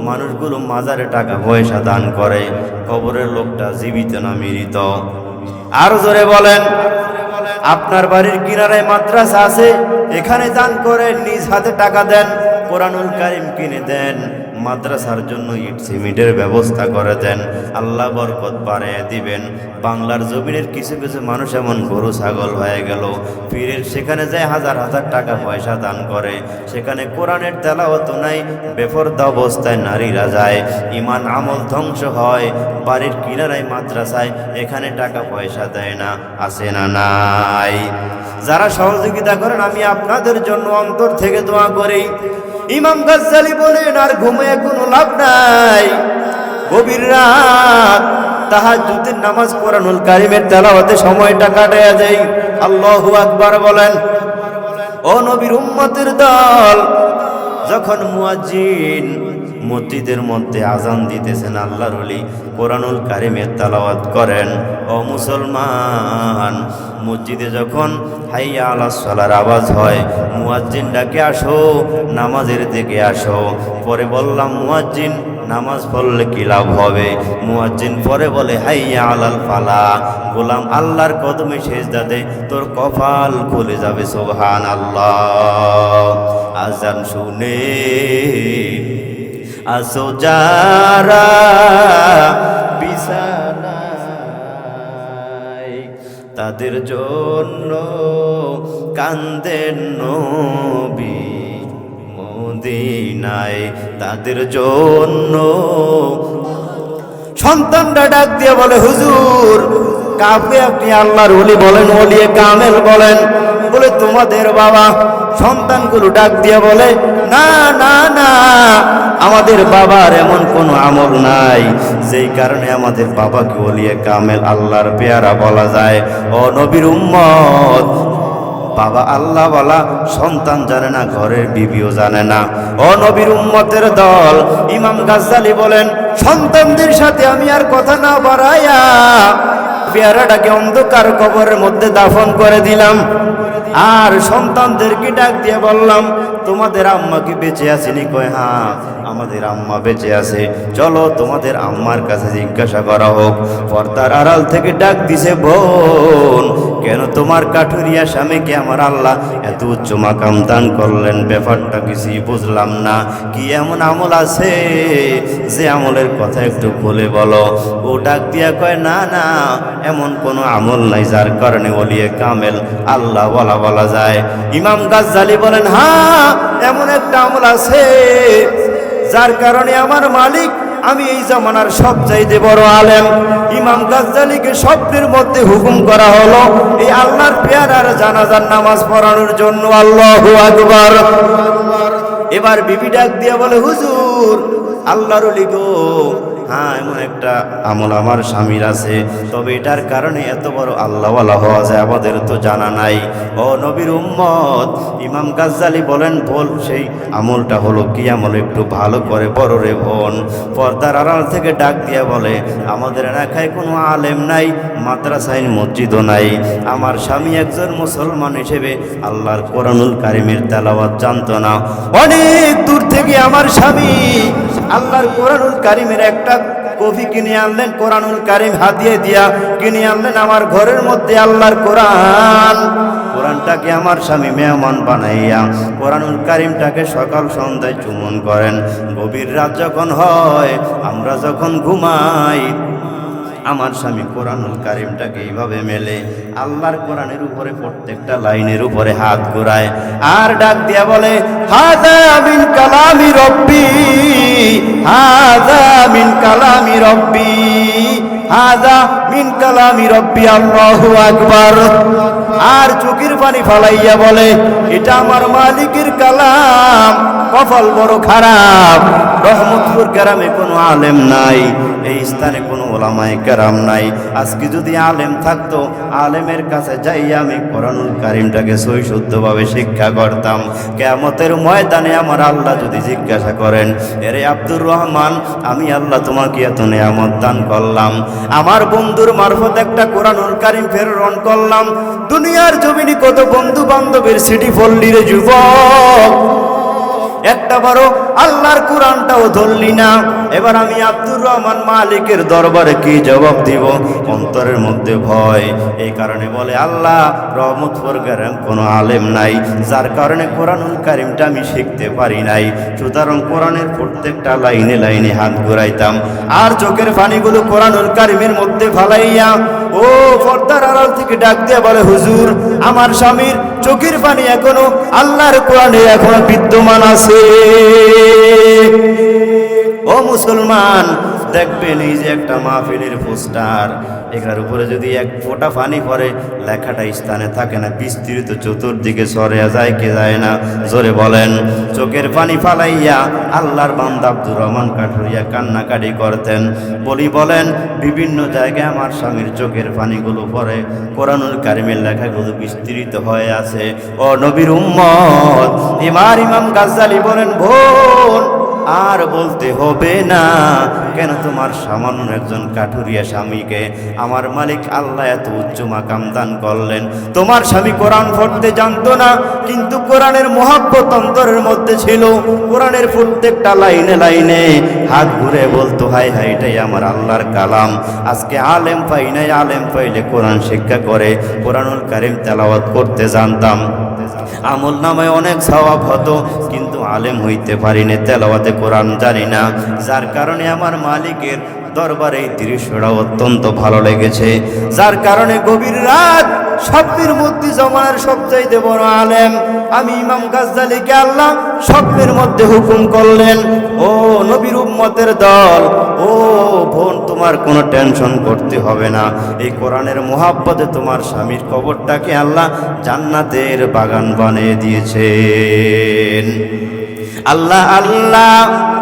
মানুষগুলো মাজারে টাকা পয়সা দান করে, কবরের লোকটা জীবিত না মৃত? আর জোরে বলেন। আপনার বাড়ির কিনারায় মাদ্রাসা আছে, এখানে দান করেন, নিজ হাতে টাকা দেন, কোরআনুল কারীম কিনে দেন, মাদ্রাসার জন্য ইট সিমেন্টের ব্যবস্থা করে দেন, আল্লাহ বরকত বাড়িয়ে দিবেন। বাংলার জমিনের কিছু কিছু মানুষ এমন গরু ছাগল হয়ে গেল, পীরের সেখানে যায় হাজার হাজার টাকা পয়সা দান করে, সেখানে কোরআনের তেলাওয়াত নাই, বেপরদা অবস্থায় নারীরা যায়, ইমান আমল ধ্বংস হয়। বাড়ির কিনারায় মাদ্রাসায়, এখানে টাকা পয়সা দেয় না, আছে না নাই? যারা সহযোগিতা করেন, আমি আপনাদের জন্য অন্তর থেকে দোয়া করি। ইমাম গাজ্জালী বলেন, আর ঘুমিয়ে কোনো লাভ নাই, গভীর রাত তাহাজ্জুদের নামাজ কোরআনুল কারীমের তেলাওয়াতে সময়টা কাটায়া যায়। আল্লাহু আকবার বলেন। ও নবীর উম্মতের দল, যখন মুয়াজ্জিন মসজিদের মধ্যে আজান দিতেছেন, আল্লাহর ওলি কোরআনুল কারীমের তেলাওয়াত করেন, ও মুসলমান, মসজিদে যখন হাইয়া আলাস সালার আওয়াজ হয়, মুয়াজ্জিন ডাকে, আসো নামাজের দিকে আসো। পরে বললাম, মুয়াজ্জিন নামাজ পড়লে কি লাভ হবে? মুয়াজ্জিন পরে বলে, হাইয়া আলাল ফালা, গোলাম আল্লাহর কদমে সেজদা দে, তোর কপাল খুলে যাবে। সুবহানাল্লাহ। আজান শুনে আসো যারা বিছানায়, তাদের জন্য কান্দেন নবী মদিনায়, তাদের জন্য। সন্তানরা ডাক দিয়ে বলে, হুজুর, কাউকে আপনি আল্লাহর ওলি বলেন, ওলিয়ে কামেল বলেন, বলে তোমাদের বাবা। সন্তানগুলো ডাক দিয়ে বলে, না না না, আমাদের বাবার এমন কোনো আমল নাই যেই কারণে আমাদের বাবাকে ওলিয়ে কামেল আল্লাহর পেয়ারা বলা যায়। ও নবীর উম্মত, বাবা আল্লাহ বলা সন্তান জানে না, ঘরের বিবিও জানে না। ও নবীর উম্মতের দল, ইমাম গাজ্জালী বলেন, সন্তানদের সাথে আমি আর কথা না বাড়াইয়া পেয়ারাটাকে অন্ধকার কবরের মধ্যে দাফন করে দিলাম। আর সন্তানদেরকে ডাক দিয়ে বললাম, তোমাদের আম্মা কি বেঁচে আসেনি? কয়, হ্যাঁ আমাদের আম্মা বেঁচে আছে, চলো তোমাদের আম্মার কাছে জিজ্ঞাসা করা হোক। পর্দার আড়াল থেকে ডাক দিছে, বোন, কেন তোমার কাঠুরিয়া স্বামীকে আমার আল্লাহ এত উচ্চ মাকাম দান করলেন, ব্যাপারটা কিছুই বুঝলাম না, কি এমন আমল আছে যে আমলের কথা একটু বলে বলো। ও ডাক দিয়া কয়, না না, এমন কোনো আমল নাই যার কারণে ওলিয়ে কামেল আল্লাহ বলা যায়। ইমাম গাজ্জালি বলেন, হ্যাঁ এমন একটা আমল আছে যার কারণে আমার মালিক আমি এই জামানার সবচাইতে বড় আলেম। ইমাম গাজ্জালিকে স্বপ্নের মধ্যে হুকুম করা হলো এই আল্লাহর পেয়ারার জানাজার নামাজ পড়ানোর জন্য। আল্লাহু আকবার। এবার বিবি ডাক দিয়া বলে, হুজুর আল্লাহর ওলি গো, হ্যাঁ এমন একটা আমল আমার স্বামীর আছে, তবে এটার কারণে এত বড় আল্লাহওয়ালা হওয়া যায় আমাদের তো জানা নাই। ও নবীর উম্মত, ইমাম গাজ্জালি বলেন, বল সেই আমলটা হলো কি আমল, একটু ভালো করে বড় রে বোন। পর্দার আড়াল থেকে ডাক দিয়া বলে, আমাদের এলাকায় কোনো আলেম নাই, মাদ্রাসায় মসজিদও নাই। আমার স্বামী একজন মুসলমান হিসেবে আল্লাহর কোরআনুল কারিমের তেলাওয়াত জানতো না। অনেক দূর থেকে আমার স্বামী আল্লাহর কোরআনুল কারিমের একটা কপি কিনে আনলেন, কোরআনুল কারিম হাদিয়া দিয়া কিনে আনলেন আমার ঘরের মধ্যে। আল্লাহর কোরআনটাকে আমার স্বামী মেহমান বানাইয়া কোরআনুল কারিমটাকে সকাল সন্ধ্যায় চুমন করেন। গভীর রাত যখন হয়, আমরা যখন ঘুমাই, আমার স্বামী কোরআনুল কারিমটাকে এইভাবে মেলে আল্লাহর কোরআনের উপরে প্রত্যেকটা লাইনের উপরে হাত ঘোরায় আর ডাক দিয়া বলে, হাযা মিন কালামি রব্বি, হাযা মিন কালামি রব্বি, হাযা মিন কালামি রব্বি, আল্লাহু আকবার। আর চোখের পানি ফালাইয়া বলে, এটা আমার মালিকের কালাম। কপাল বড় খারাপ, রহমতপুর গ্রামে কোনো আলেম নাই, এই স্থানে কোনো ওলামায়ে কেরাম নাই। আজকে যদি আলেম থাকতো, আলেমের কাছে যাইয়া আমি কোরআনুল কারিমটাকে সহি শুদ্ধভাবে শিক্ষা করতাম। কিয়ামতের ময়দানে আমার আল্লাহ যদি জিজ্ঞাসা করেন, এরে আব্দুর রহমান, আমি আল্লাহ তোমাকে এত নেয়ামত দান করলাম, আমার বন্ধুর মারফত একটা কোরআনুল কারিম প্রেরণ করলাম, দুনিয়ার জমিনে কত বন্ধু বান্ধবের সিটি পল্লী রে যুবক, একটা বড় আল্লাহর কোরআনটাও ধরলি না। এবার আমি আব্দুর রহমান মালিকের দরবারে কি জবাব দিব? অন্তরের মধ্যে ভয়। এই কারণে বলে, আল্লাহ রহমতপুর গ্রামে কোনো আলেম নাই, যার কারণে কোরআনুল কারিমটা আমি শিখতে পারি নাই। সুতরাং কোরআনের প্রত্যেকটা লাইনে লাইনে হাত ঘুরাইতাম আর চোখের পানিগুলো কোরআনুল কারিমের মধ্যে ফালাইয়া ও পর্দার আড়াল থেকে ডাক দিয়ে বলে, হুজুর আমার স্বামীর চোখের পানি এখনো আল্লাহর কোরআনে এখনো বিদ্যমান আছে। ও মুসলমান, দেখবেন এই যে একটা মাহফিলের পোস্টার, এটার উপরে যদি এক ফোঁটা পানি পড়ে, লেখাটা স্থানে থাকে না, বিস্তৃত চতুর্দিকে সরে যায় কে যায় না? জোরে বলেন। চোখের পানি ফালাইয়া আল্লাহর বান্দা আব্দুর রহমান কাঠুরিয়া কান্নাকাটি করতেন। বলেন, বিভিন্ন জায়গায় আমার স্বামীর চোখের পানিগুলো পড়ে, কোরআনুল কারিমের লেখাগুলো বিস্তৃত হয়ে আছে। ও নবীর উম্মত, ইমাম গাজ্জালি বলেন, বোন আর বলতে হবে না, কেন তোমার সামান্য একজন কাঠুরিয়া স্বামীকে আমার মালিক আল্লাহ এত উচ্চ মাকাম দান করলেন। তোমার স্বামী কোরআন পড়তে জানতো না, কিন্তু কোরআনের মহব্বত অন্তরের মধ্যে ছিল। কোরআনের প্রত্যেকটা লাইনে লাইনে হাত ঘুরে বলতো, হাই হাই এটাই আমার আল্লাহর কালাম। আজকে আলেম পাই নাই, আলেম পাইলে কোরআন শিক্ষা করে কোরআনুল কারিম তেলাওয়াত করতে জানতাম, আমল নামায় অনেক সওয়াব হতো, কিন্তু আলেম হইতে পারি না, তেলাওয়াতে কোরআন জানি না। যার কারণে আমার মালিকের দরবারে এই দৃশ্যটা অত্যন্ত ভালো লেগেছে, যার কারণে গভীর রাত স্বপ্নের মধ্যে জমানার সবচাইতে বড় আলেম আমি ইমাম গাজ্জালিকে আল্লাহ স্বপ্নের মধ্যে হুকুম করলেন, ও নবীর উম্মতের দল, ও বোন, তোমার কোনো টেনশন করতে হবে না। এই কোরআনের মুহাব্বতে তোমার স্বামীর কবরটাকে আল্লাহ জান্নাতের বাগান বানিয়ে দিয়েছেন। अल्लाह अल्लाह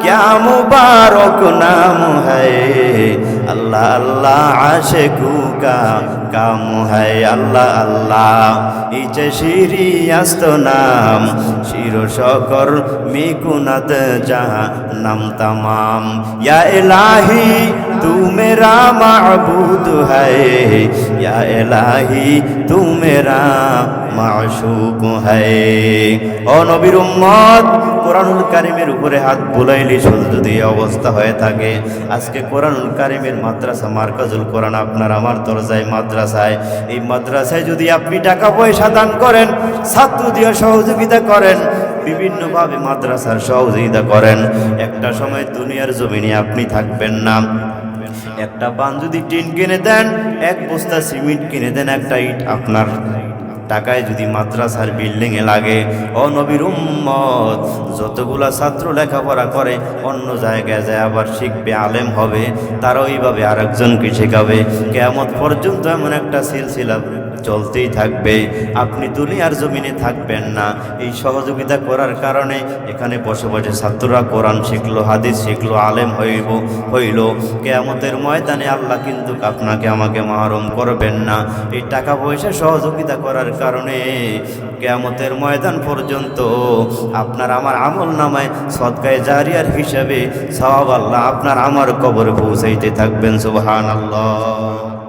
क्या मुबारक नाम है, अल्लाह अल्लाह आशिकू का काम है, अल्लाह अल्लाह इचे शिरी अस्त नाम शिरो शकर मिकुनत जहाँ नाम तमाम। या इलाही तू मेरा माबूद है या इलाही तू मेरा মাশুক है। ও নবীর উম্মত, কোরআনুল কারীমের উপরে হাত বুলাইলে শুধু যদি এই অবস্থা হয়ে থাকে, আজকে কোরআনুল কারীমের মাদ্রাসা মারকাজুল কোরআন আপনার আমার দরজায় মাদ্রাসায়, এই মাদ্রাসায় যদি আপনি টাকা পয়সা দান করেন, ছাত্র দিয়ে সহযোগিতা করেন, বিভিন্নভাবে মাদ্রাসার সহযোগিতা করেন, একটা সময় দুনিয়ার জমিনে আপনি থাকবেন না। একটা বান যদি টিন কিনে দেন, এক বস্তা সিমেন্ট কিনে দেন, একটা ইট আপনার টাকায় যদি মাদ্রাসার বিল্ডিংয়ে লাগে, ও নবীর উম্মত, যতগুলা ছাত্র লেখাপড়া করে অন্য জায়গায় যায় আবার শিখবে, আলেম হবে, তারা ওইভাবে আরেকজনকে শেখাবে, কিয়ামত পর্যন্ত এমন একটা সিলসিলা চলতেই থাকবে। আপনি দুনিয়ার জমিনে থাকবেন না। এই সহযোগিতা করার কারণে এখানে বসে বসে ছাত্ররা কোরআন শিখলো, হাদিস শিখলো, আলেম হইল। কিয়ামতের ময়দানে আল্লাহ কিন্তু আপনাকে আমাকে মাহরুম করবেন না। এই টাকা পয়সা সহযোগিতা করার কারণে কিয়ামতের ময়দান পর্যন্ত আপনার আমার আমল নামায় সদকায়ে জারিয়ার হিসাবে সওয়াব আল্লাহ আপনার আমার কবরে পৌঁছাইতে থাকবেন। সুবহানাল্লাহ।